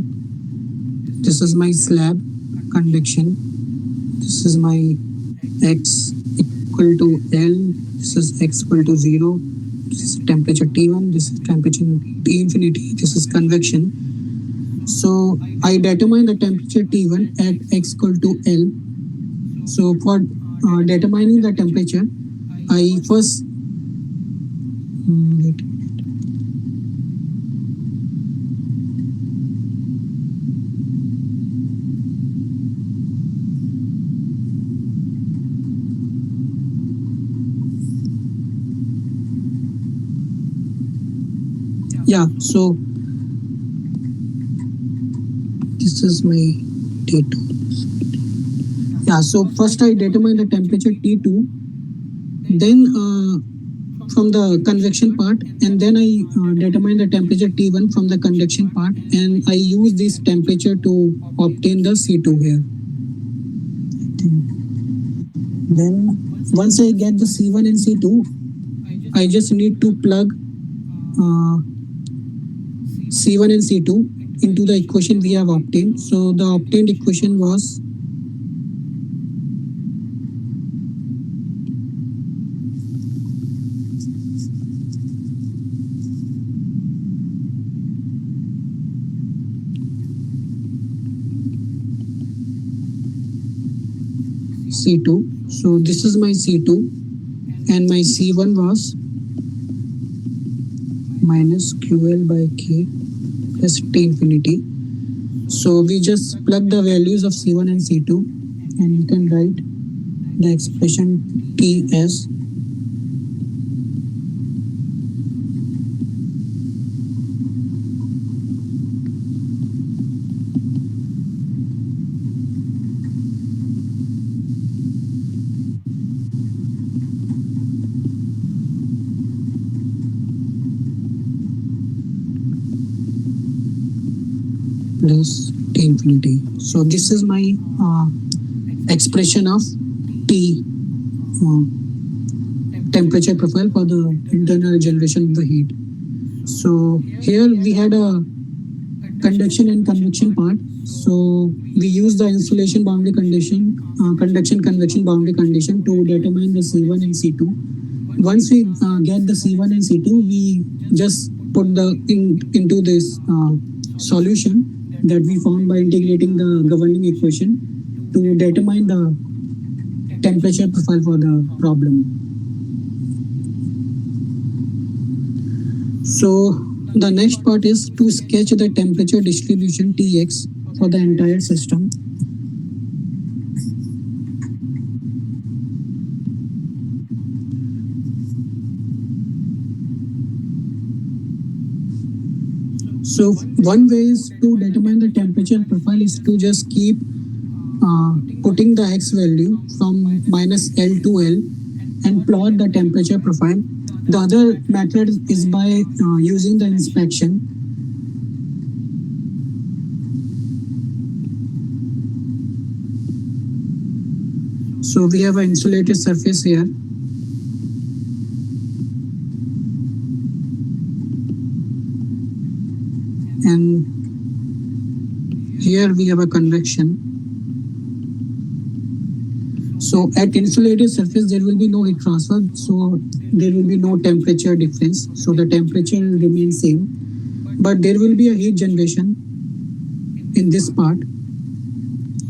this is my slab convection. This is my x equal to L. This is x equal to 0. This is temperature T1. This is temperature T infinity. This is convection. So I determine the temperature T1 at x equal to L. So for determining the temperature, I first wait. Yeah, so this is my T2. Yeah, so first I determine the temperature T2, then from the convection part, and then I determine the temperature T1 from the convection part, and I use this temperature to obtain the C2 here. Then once I get the C1 and C2, I just need to plug C1 and C2 into the equation we have obtained. So the obtained equation was C2. So this is my C2, and my C1 was minus QL by K plus T infinity. So we just plug the values of C1 and C2, and we can write the expression T as plus T infinity. So this is my expression of T temperature profile for the internal generation of the heat. So here we had a conduction and convection part. So we use the insulation boundary condition, conduction convection boundary condition to determine the C1 and C2. Once we get the C1 and C2, we just put the into this solution that we found by integrating the governing equation to determine the temperature profile for the problem. So the next part is to sketch the temperature distribution Tx for the entire system. So one way is to determine the temperature profile is to just keep putting the x value from minus L to L and plot the temperature profile. The other method is by using the inspection. So we have an insulated surface here. And here we have a convection. So at insulated surface, there will be no heat transfer. So there will be no temperature difference. So the temperature will remain same. But there will be a heat generation in this part.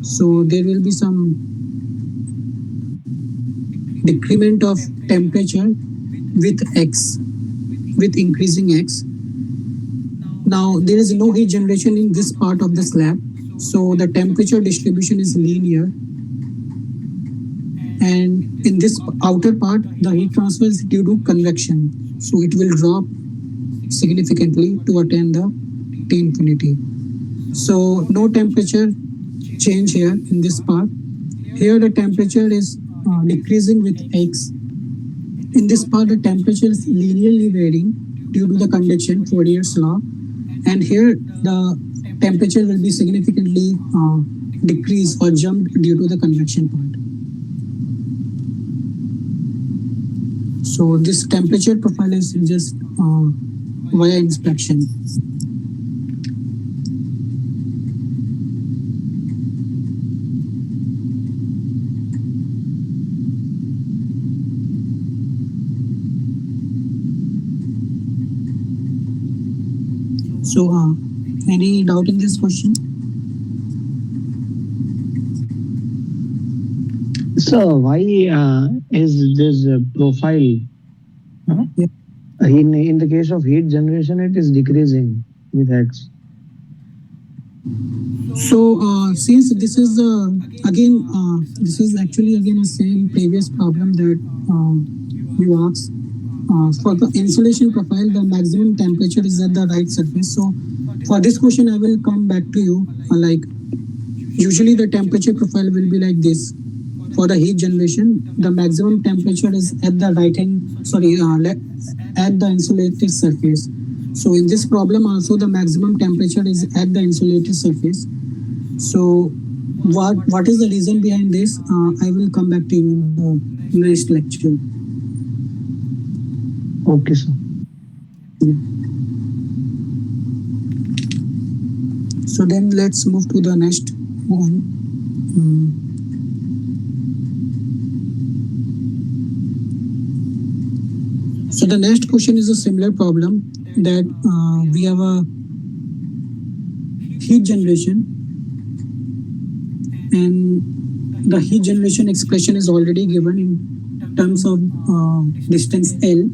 So there will be some decrement of temperature with X, with increasing X. Now there is no heat generation in this part of the slab. So the temperature distribution is linear. And in this outer part, the heat transfer is due to convection. So it will drop significantly to attain the T infinity. So no temperature change here in this part. Here the temperature is decreasing with X in this part, the temperature is linearly varying due to the convection, Fourier's law. And here, the temperature will be significantly decreased or jumped due to the convection part. So this temperature profile is just via inspection. So, any doubt in this question? So why is this profile Yeah. in the case of heat generation it is decreasing with X? So, since this is this is actually again a same previous problem that you asked. For the insulation profile, the maximum temperature is at the right surface. So, for this question, I will come back to you. Like, usually the temperature profile will be like this. For the heat generation, the maximum temperature is at the right hand, at the insulated surface. So in this problem also the maximum temperature is at the insulated surface. So what is the reason behind this? I will come back to you in the next lecture. Okay, sir. So then let's move to the next one. So the next question is a similar problem that we have a heat generation, and the heat generation expression is already given in terms of distance L,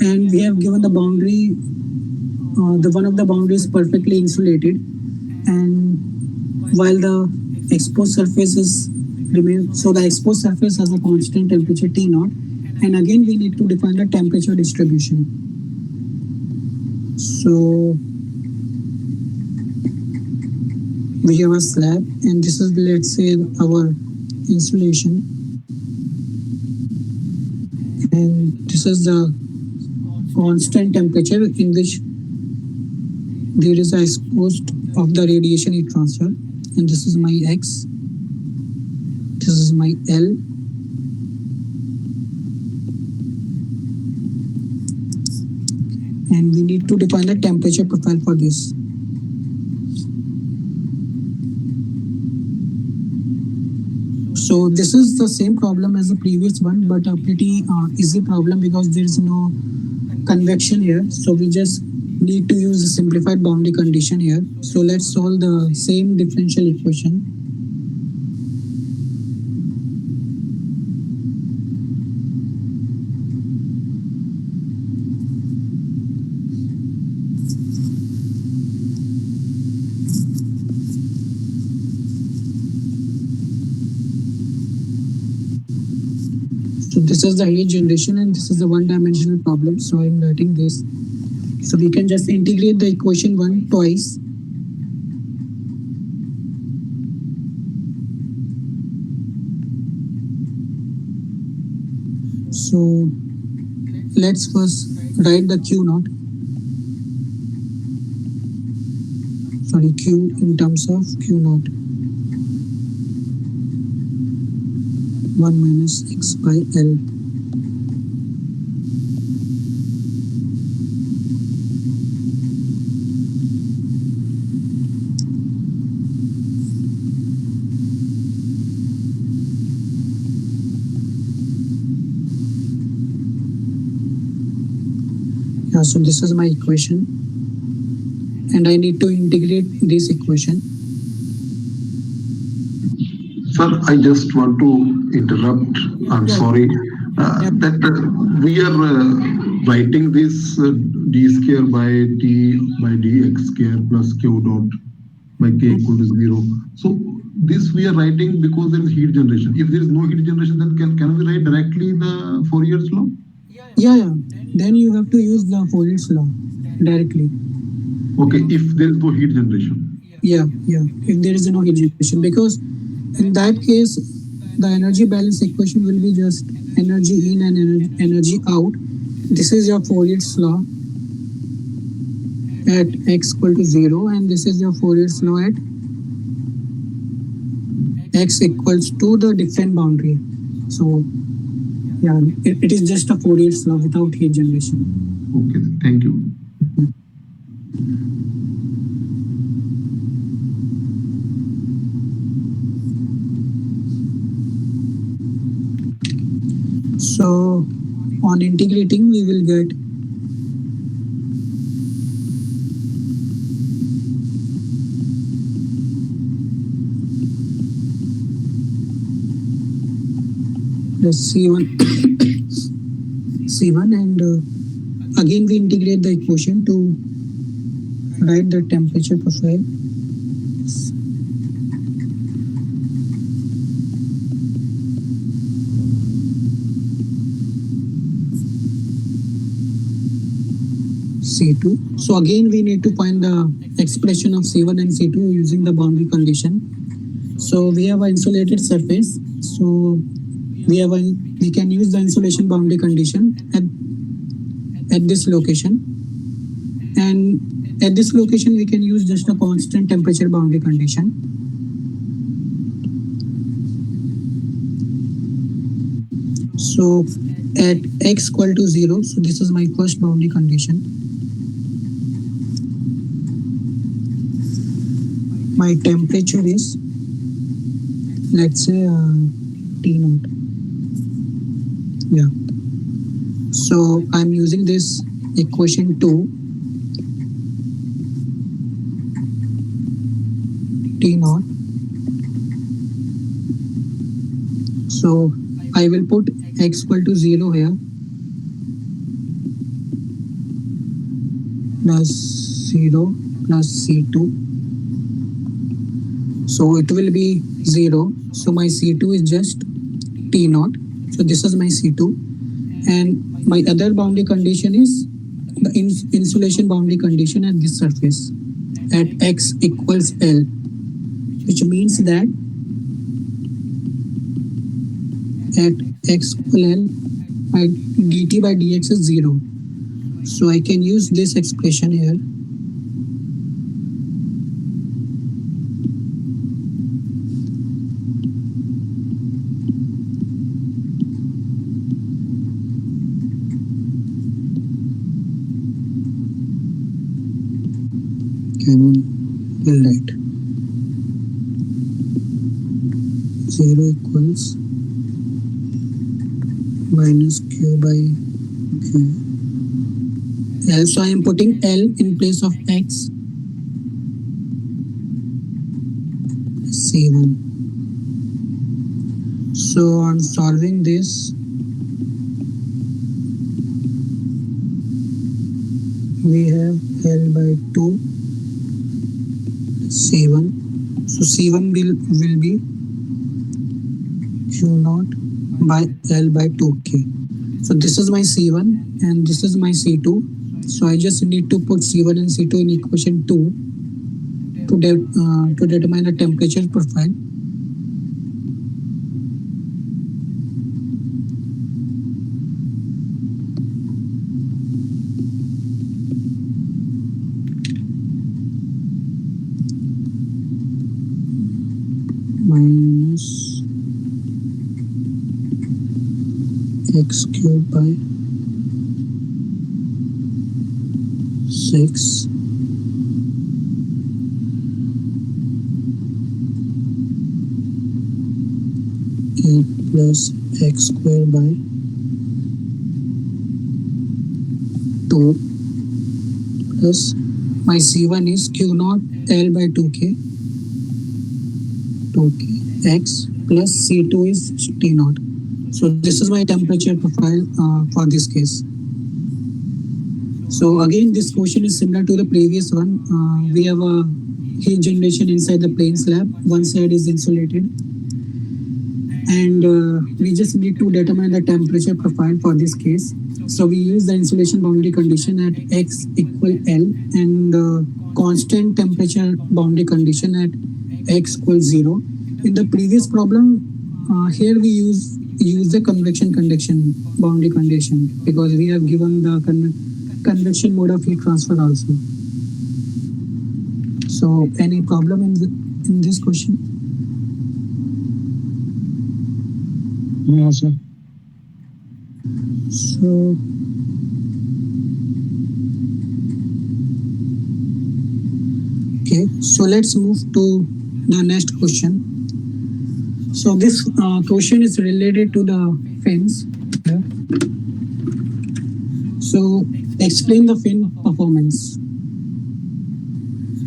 and we have given the boundary, the one of the boundaries perfectly insulated, and while the exposed surface is remains, so the exposed surface has a constant temperature T naught, and again we need to define the temperature distribution. So we have a slab, and this is, let's say, our insulation, and this is the constant temperature in which there is a exposed of the radiation heat transfer, and this is my X, this is my L, and we need to define the temperature profile for this. So this is the same problem as the previous one, but a pretty easy problem because there is no convection here. So we just need to use a simplified boundary condition here. So let's solve the same differential equation. So this is the heat generation, and this is the one-dimensional problem. So I'm writing this. So we can just integrate the equation 1 twice. So let's first write the Q naught. Sorry, Q in terms of Q naught. 1 minus X by L. Yeah, so this is my equation, and I need to integrate this equation. Sir, I just want to interrupt. I'm Yeah. sorry that we are writing this d square by t by dx square plus q dot by k equal to 0. So this we are writing because there is heat generation. If there is no heat generation, then can we write directly the Fourier's law? Yeah. Then you have to use the Fourier's law directly. Okay, if there is no heat generation. Yeah. If there is no heat generation, because in that case, the energy balance equation will be just energy in and energy out. This is your Fourier's law at x equal to 0, and this is your Fourier's law at x equals to the different boundary. So yeah, it is just a Fourier's law without heat generation. Okay, then. Thank you. So on integrating, we will get the C1 C1, and again we integrate the equation to write the temperature profile. C2. So again we need to find the expression of C1 and C2 using the boundary condition. So we have an insulated surface. So we can use the insulation boundary condition at this location, and at this location we can use just a constant temperature boundary condition. So at x equal to 0, so this is my first boundary condition. My temperature is, let's say, T0. Yeah. So I'm using this equation 2, T0. So I will put x equal to 0 here, plus 0 plus C2. So it will be 0. So my C2 is just T0. So this is my C2. And my other boundary condition is the insulation boundary condition at this surface at x equals L, which means that at x equal L, my dt by dx is 0. So I can use this expression here. Will write 0 equals minus q by q. L. So I am putting L in place of x. C1. So on solving this, we have L by 2. C1. So C1 will be Q0 by L by 2K. So this is my C1 and this is my C2. So I just need to put C1 and C2 in equation 2 to determine the temperature profile. Minus x cubed by 6 8 plus x squared by 2 plus my C1 is Q0 L by 2K x plus C2 is T0. So this is my temperature profile for this case. So again, this question is similar to the previous one. We have a heat generation inside the plane slab. One side is insulated. And we just need to determine the temperature profile for this case. So we use the insulation boundary condition at x equal L and constant temperature boundary condition at x equals 0. In the previous problem, here we use use the convection conduction boundary condition because we have given the convection mode of heat transfer also. So any problem in this question? No, sir. So okay, so let's move to the next question. So this question is related to the fins. So explain the fin performance.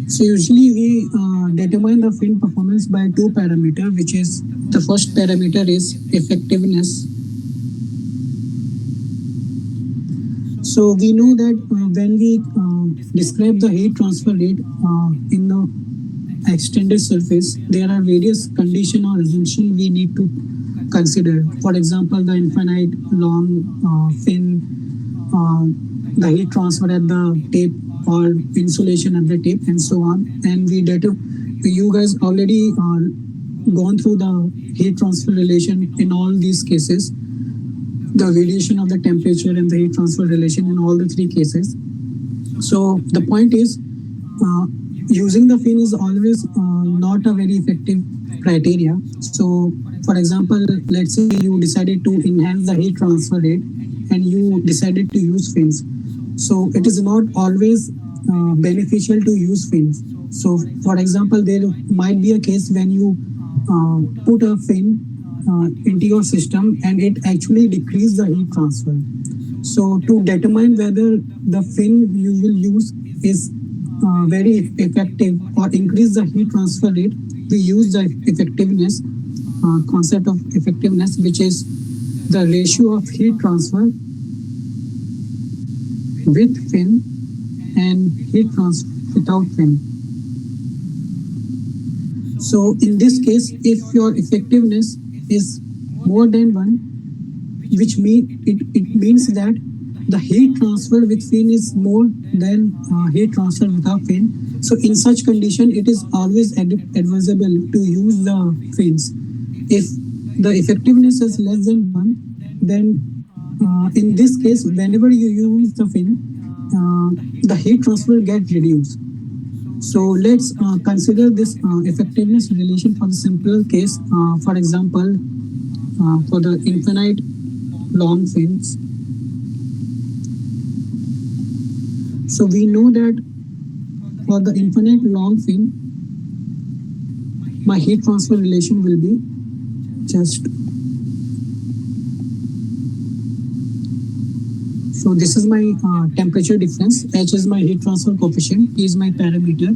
So usually we determine the fin performance by two parameters, which is the first parameter is effectiveness. So we know that when we describe the heat transfer rate in the extended surface, there are various conditions or assumptions we need to consider. For example, the infinite long fin, the heat transfer at the tape or insulation at the tape and so on. And you guys already gone through the heat transfer relation in all these cases, the variation of the temperature and the heat transfer relation in all the three cases. So the point is, using the fin is always not a very effective criteria. So for example, let's say you decided to enhance the heat transfer rate and you decided to use fins. So it is not always beneficial to use fins. So for example, there might be a case when you put a fin into your system and it actually decreases the heat transfer. So to determine whether the fin you will use is very effective or increase the heat transfer rate, we use the effectiveness concept of effectiveness, which is the ratio of heat transfer with fin and heat transfer without fin. So in this case, if your effectiveness is more than 1, which it means that the heat transfer with fin is more than heat transfer without fin. So in such condition, it is always advisable to use the fins. If the effectiveness is less than 1, then in this case, whenever you use the fin, the heat transfer gets reduced. So let's consider this effectiveness relation for the simple case. For example, for the infinite long fins. So we know that for the infinite long fin, my heat transfer relation will be just. So this is my temperature difference. H is my heat transfer coefficient. P is my parameter.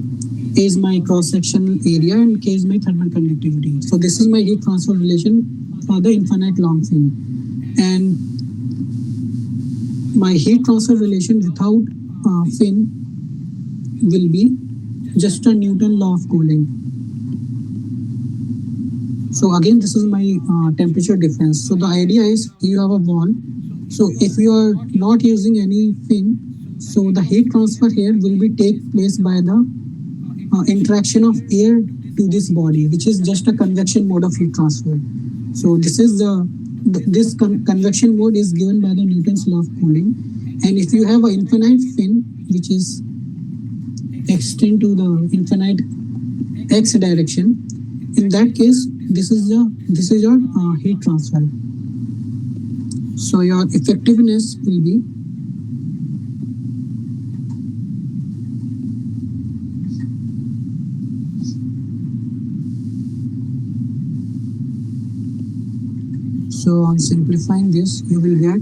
A is my cross-sectional area and K is my thermal conductivity. So this is my heat transfer relation for the infinite long fin. And my heat transfer relation without fin will be just a Newton law of cooling. So again, this is my temperature difference. So the idea is you have a wall. So if you are not using any fin, so the heat transfer here will be take place by the interaction of air to this body, which is just a convection mode of heat transfer. So this is this convection mode is given by the Newton's law of cooling. And if you have an infinite fin, which is extend to the infinite x direction, in that case, this is your heat transfer. So your effectiveness will be so on simplifying this, you will get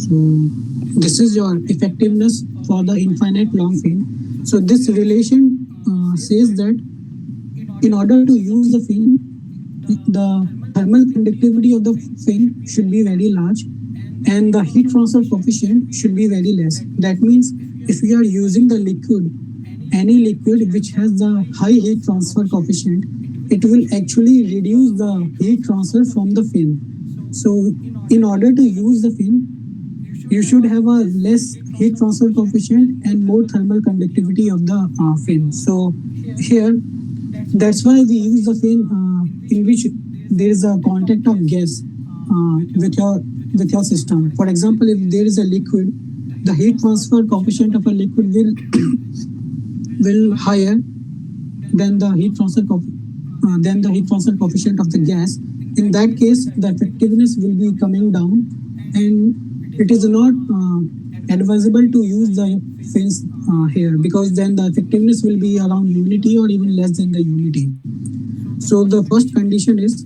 so this is your effectiveness for the infinite long fin. So this relation says that in order to use the fin, the thermal conductivity of the fin should be very large and the heat transfer coefficient should be very less. That means if we are using the liquid, any liquid which has the high heat transfer coefficient, it will actually reduce the heat transfer from the fin. So in order to use the fin, you should have a less heat transfer coefficient and more thermal conductivity of the fin. So here, That's why we use the fin in which there is a contact of gas with your system. For example, if there is a liquid, the heat transfer coefficient of a liquid will higher than the heat transfer coefficient of the gas. In that case, the effectiveness will be coming down, and it is not advisable to use the fins here, because then the effectiveness will be around unity or even less than the unity. So the first condition is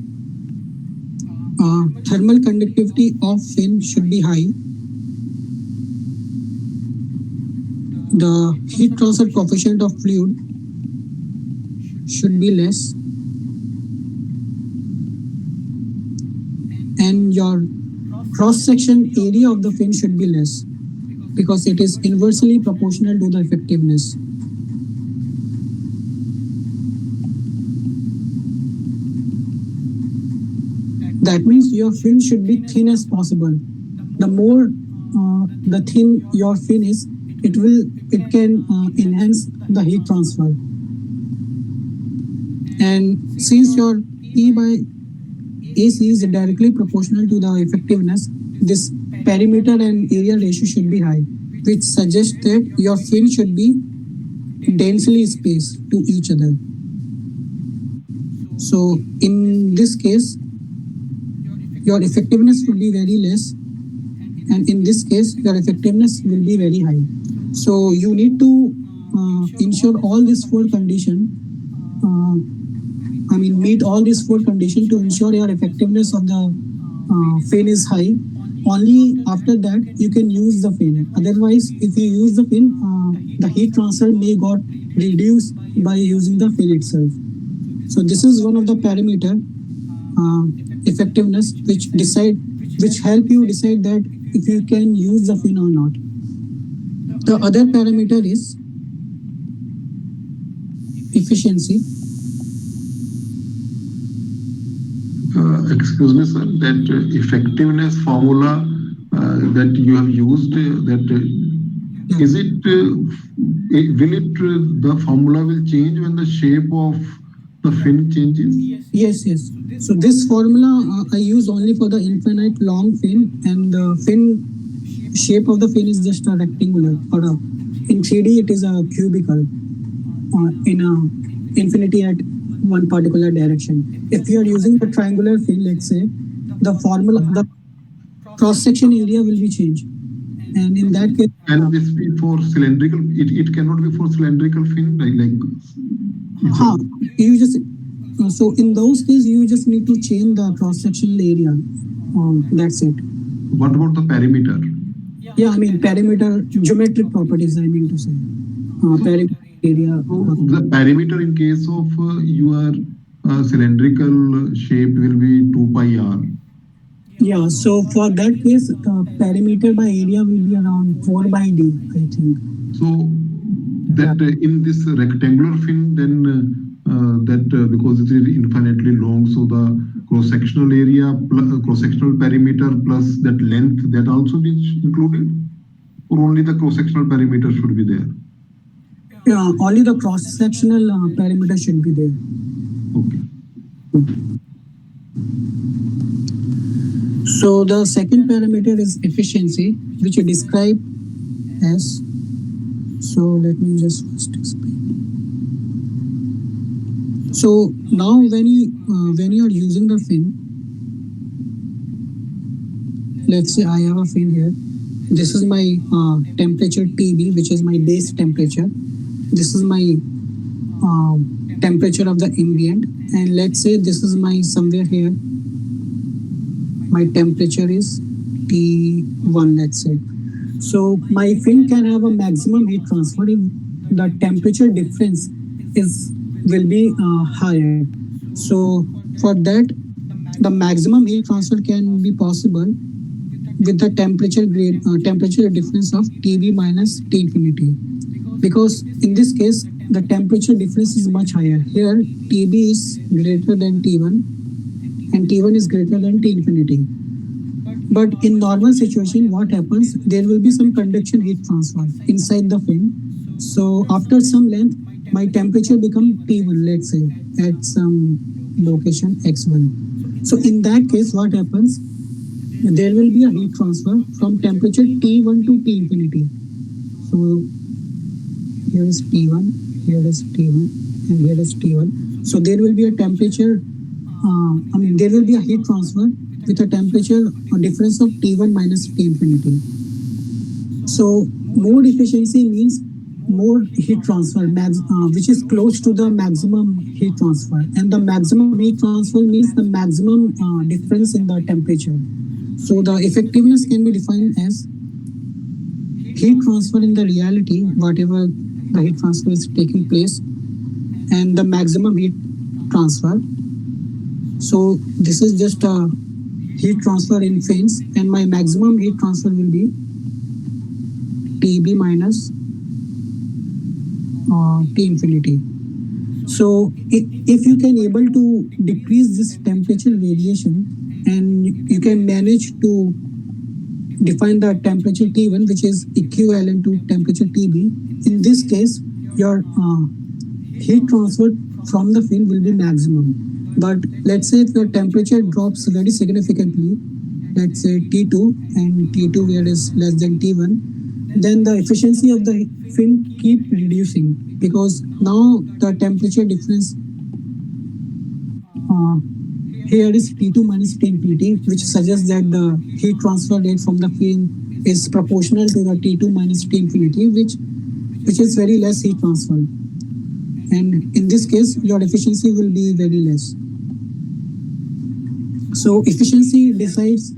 thermal conductivity of fin should be high. The heat transfer coefficient of fluid should be less, and your cross-section area of the fin should be less, because it is inversely proportional to the effectiveness. That means your fin should be thin as possible. The more the thin your fin is, it can enhance the heat transfer. And since your P by AC is directly proportional to the effectiveness, this perimeter and area ratio should be high, which suggests that your fin should be densely spaced to each other. So in this case, your effectiveness will be very less, and in this case, your effectiveness will be very high. So you need to ensure all these four conditions. Meet all these four conditions to ensure your effectiveness of the fin is high. Only after that you can use the fin. Otherwise, if you use the fin, the heat transfer may got reduced by using the fin itself. So this is one of the parameter, effectiveness, which help you decide that if you can use the fin or not. The other parameter is efficiency. Excuse me, sir, that effectiveness formula that you have used, is it, the formula will change when the shape of the fin changes? Yes. So this formula I use only for the infinite long fin, and the fin shape of the fin is just a rectangular, or in 3D it is a cubical in a infinity at one particular direction. If you are using the triangular fin, let's say, the cross-section area will be changed. And in that case... Can this be for cylindrical? It cannot be for cylindrical fin, you just... So in those cases, you just need to change the cross-sectional area. That's it. What about the perimeter? Yeah, perimeter, geometric properties, I mean to say. Perimeter area. The perimeter in case of your cylindrical shape will be 2 pi r. Yeah, so for that case, the perimeter by area will be around 4 by d, I think. So that in this rectangular fin, then because it is infinitely long, so the cross-sectional area, cross-sectional perimeter plus that length, that also is included, or only the cross-sectional perimeter should be there? Yeah, only the cross-sectional perimeter should be there. Okay. So the second parameter is efficiency, which you describe as. So let me just first explain. So now when you are using the fin, let's say I have a fin here. This is my temperature TB, which is my base temperature. This is my temperature of the ambient, and let's say this is my somewhere here. My temperature is T1, let's say. So my fin can have a maximum heat transfer if the temperature difference will be higher. So for that, the maximum heat transfer can be possible with the temperature difference of TB minus T infinity. Because in this case, the temperature difference is much higher. Here, TB is greater than T1 and T1 is greater than T infinity. But in normal situation, what happens? There will be some conduction heat transfer inside the fin. So after some length, my temperature become T1, let's say, at some location X1. So in that case, what happens? There will be a heat transfer from temperature T1 to T infinity. So here is T1, here is T1, and here is T1. So there will be a temperature, there will be a heat transfer with a temperature difference of T1 minus T infinity. So more efficiency means more heat transfer, which is close to the maximum heat transfer. And the maximum heat transfer means the maximum difference in the temperature. So the effectiveness can be defined as heat transfer in the reality, whatever the heat transfer is taking place, and the maximum heat transfer. So this is just a heat transfer in fins, and my maximum heat transfer will be TB minus T infinity. So if you can able to decrease this temperature variation and you can manage to define the temperature T1, which is equivalent to temperature TB, in this case, your heat transfer from the fin will be maximum. But let's say if your temperature drops very significantly, let's say T2 and T2 where is less than T1, then the efficiency of the fin keep reducing because now the temperature difference here is T2 minus T infinity, which suggests that the heat transfer rate from the fin is proportional to the T2 minus T infinity, which is very less heat transfer. And in this case, your efficiency will be very less. So efficiency decides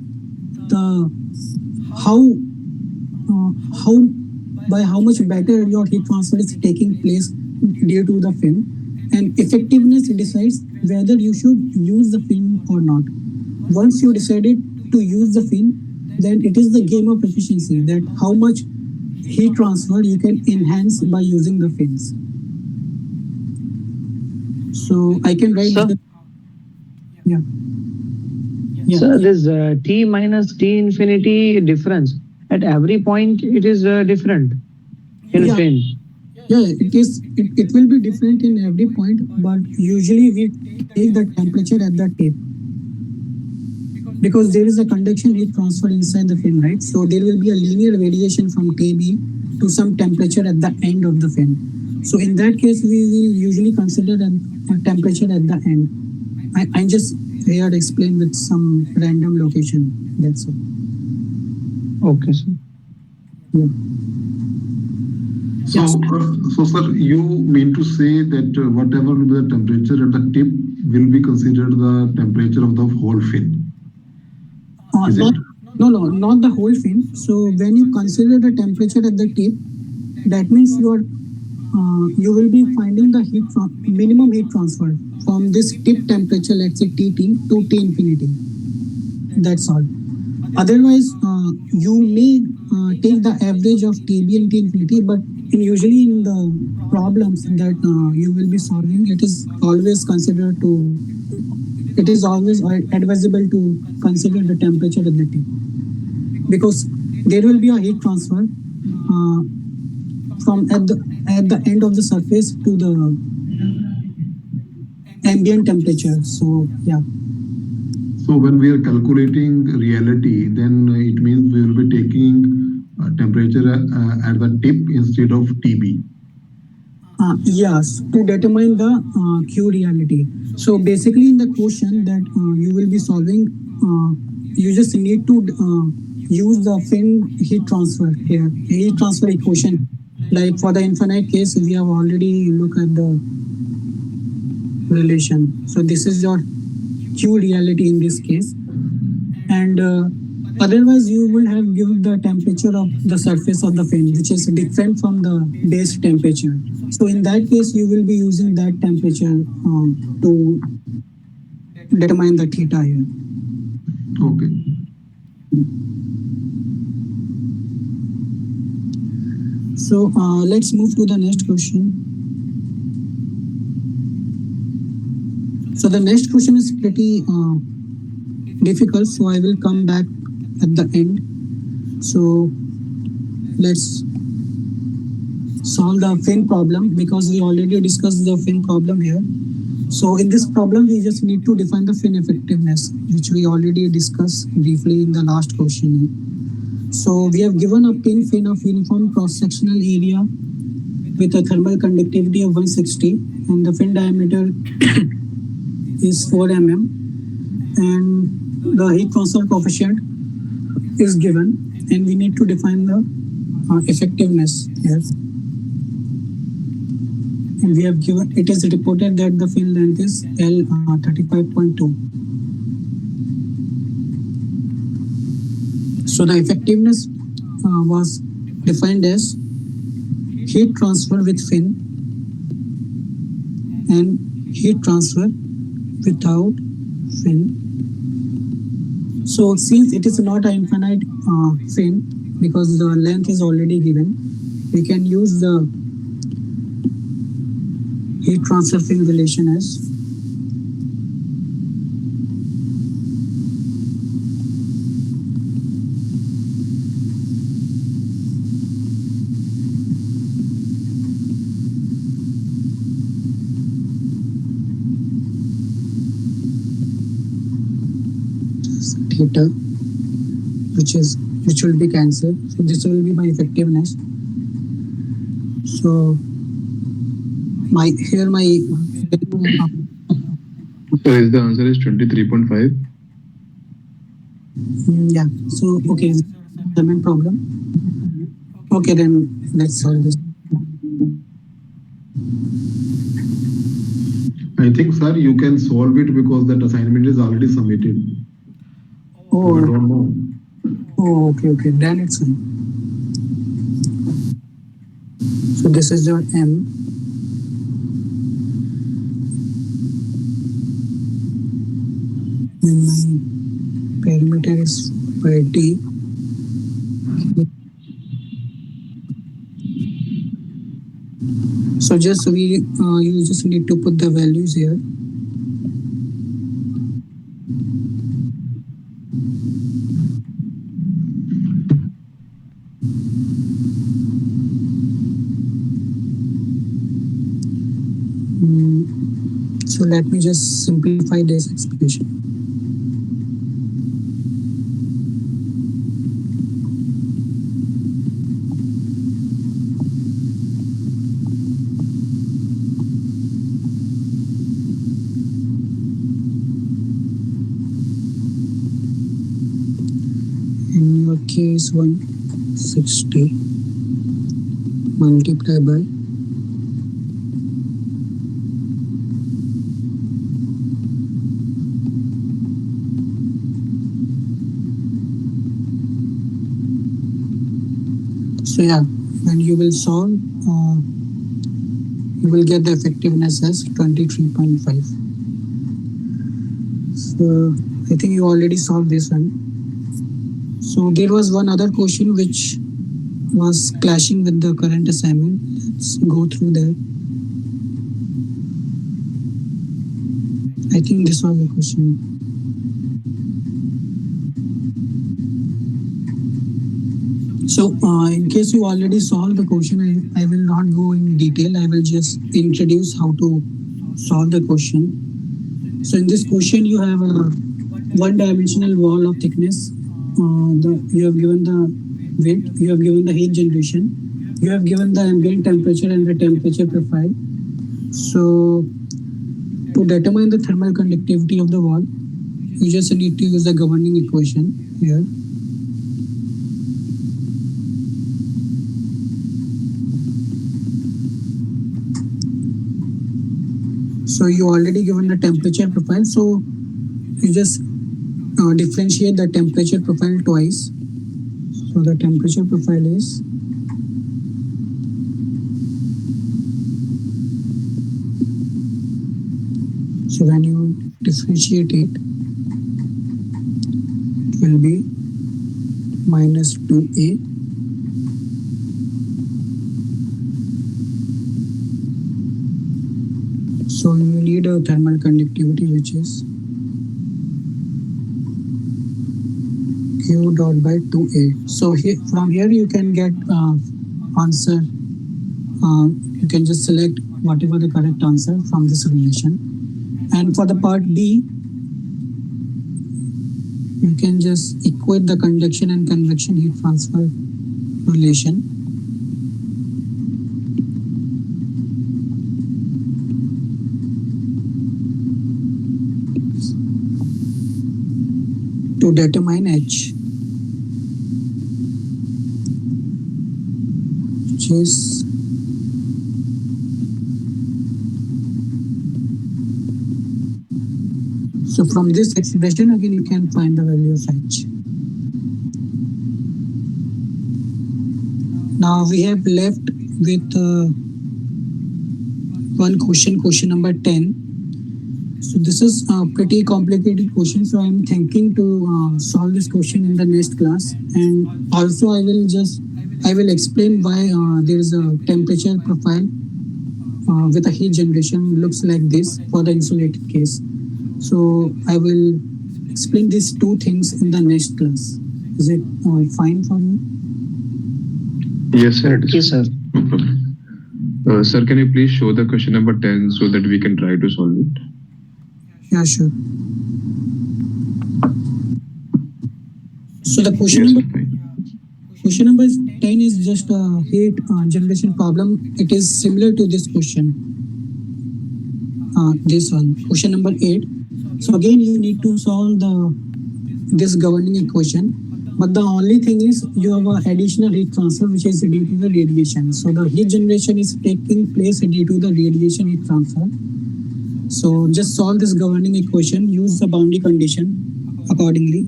the by how much better your heat transfer is taking place due to the fin, and effectiveness decides whether you should use the fin or not. Once you decided to use the fin, then it is the game of efficiency, that how much heat transfer you can enhance by using the fins. So I can write Sir? Yeah. So this T minus T infinity difference, at every point it is different in Yeah. fin. Yeah, it will be different in every point, but usually we take the temperature at the tip because there is a conduction heat transfer inside the fin, right? So there will be a linear variation from TB to some temperature at the end of the fin. So in that case, we will usually consider a temperature at the end. I just here explain with some random location. That's all. Okay, sir. Yeah. So, so sir, you mean to say that whatever will be the temperature at the tip will be considered the temperature of the whole fin? Is it? No, not the whole fin. So when you consider the temperature at the tip, that means you will be finding the minimum heat transfer from this tip temperature, let's say TT to T infinity. That's all. Otherwise, you may take the average of TB and T infinity, but usually in the problems that you will be solving, it is always advisable to consider the temperature at the tip, because there will be a heat transfer from at the end of the surface to the ambient temperature. So yeah. So when we are calculating reality, then it means we will be taking temperature at the tip instead of TB. Yes, to determine the Q reality. So basically in the question that you will be solving, you just need to use the fin heat transfer here, heat transfer equation. Like for the infinite case, we have already looked at the relation. So this is your Q reality in this case. And otherwise you will have given the temperature of the surface of the fin, which is different from the base temperature. So in that case, you will be using that temperature to determine the theta here. Okay. So let's move to the next question. So the next question is pretty difficult, so I will come back at the end. So let's solve the fin problem because we already discussed the fin problem here. So in this problem, we just need to define the fin effectiveness, which we already discussed briefly in the last question. So we have given a pin fin of uniform cross-sectional area with a thermal conductivity of 160 and the fin diameter is 4 mm and the heat transfer coefficient is given and we need to define the effectiveness here. And we have given, it is reported that the fin length is L 35.2. So the effectiveness was defined as heat transfer with fin and heat transfer without fin. So since it is not an infinite fin because the length is already given, we can use the heat transfer fin relation as theta, which will be cancelled. So this will be my effectiveness. So my So is the answer is 23.5? yeah. So okay, the main problem. Okay, then let's solve this. I think, sir, you can solve it because that assignment is already submitted. I Oh, don't know. oh, okay. Then it's fine. So this is your M. Then my perimeter is 5D. So just you just need to put the values here. So let me just simplify this expression. In your case, 160 multiplied by so yeah, when you will solve, you will get the effectiveness as 23.5. So I think you already solved this one. So there was one other question which was clashing with the current assignment. Let's go through that. I think this was the question. So in case you already solved the question, I will not go in detail. I will just introduce how to solve the question. So in this question, you have a one-dimensional wall of thickness. You have given the width, you have given the heat generation, you have given the ambient temperature and the temperature profile. So to determine the thermal conductivity of the wall, you just need to use the governing equation here. So you already given the temperature profile. So you just differentiate the temperature profile twice. So the temperature profile is so when you differentiate it, it will be minus 2A so you need a thermal conductivity which is Q dot by 2A. So here, from here you can get answer you can just select whatever the correct answer from this relation. And for the part B, you can just equate the conduction and convection heat transfer relation. To determine H, which is so from this expression again you can find the value of H. Now we have left with one question number 10. So this is a pretty complicated question. So I'm thinking to solve this question in the next class, and also I will explain why there is a temperature profile with a heat generation looks like this for the insulated case. So I will explain these two things in the next class. Is it fine for you? Yes, sir. It is. Yes, sir. No problem. Sir, can you please show the question number 10 so that we can try to solve it? Yeah, sure. So the question Yes, number fine. Question number 10 is just a heat generation problem. It is similar to this question. This one, question number 8. So again, you need to solve this governing equation. But the only thing is you have an additional heat transfer which is due to the radiation. So the heat generation is taking place due to the radiation heat transfer. So just solve this governing equation, use the boundary condition accordingly.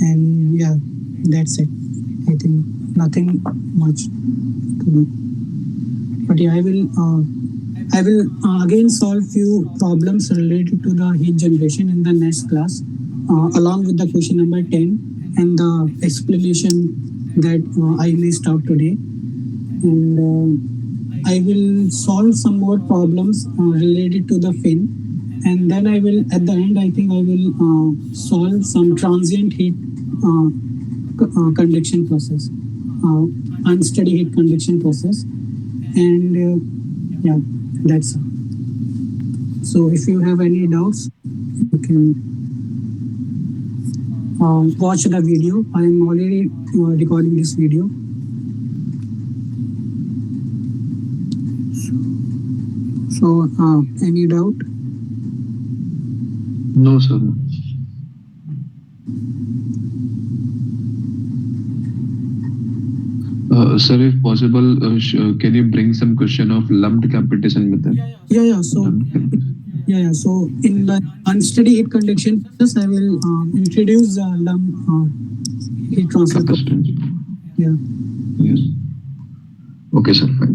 And yeah, that's it. I think nothing much to do. But yeah, I will again solve few problems related to the heat generation in the next class, along with the question number 10 and the explanation that I missed out today. And I will solve some more problems related to the fin, and then I will, at the end, I think I will solve some transient heat conduction process, unsteady heat conduction process, and yeah, that's all. So if you have any doubts, you can watch the video. I am already recording this video. So any doubt? No, sir. Sir, if possible, can you bring some question of lumped capitation method? Yeah. So in the unsteady heat conduction process, I will introduce lump heat transfer. Capacitance. Yeah. Yes. Okay, sir. Fine.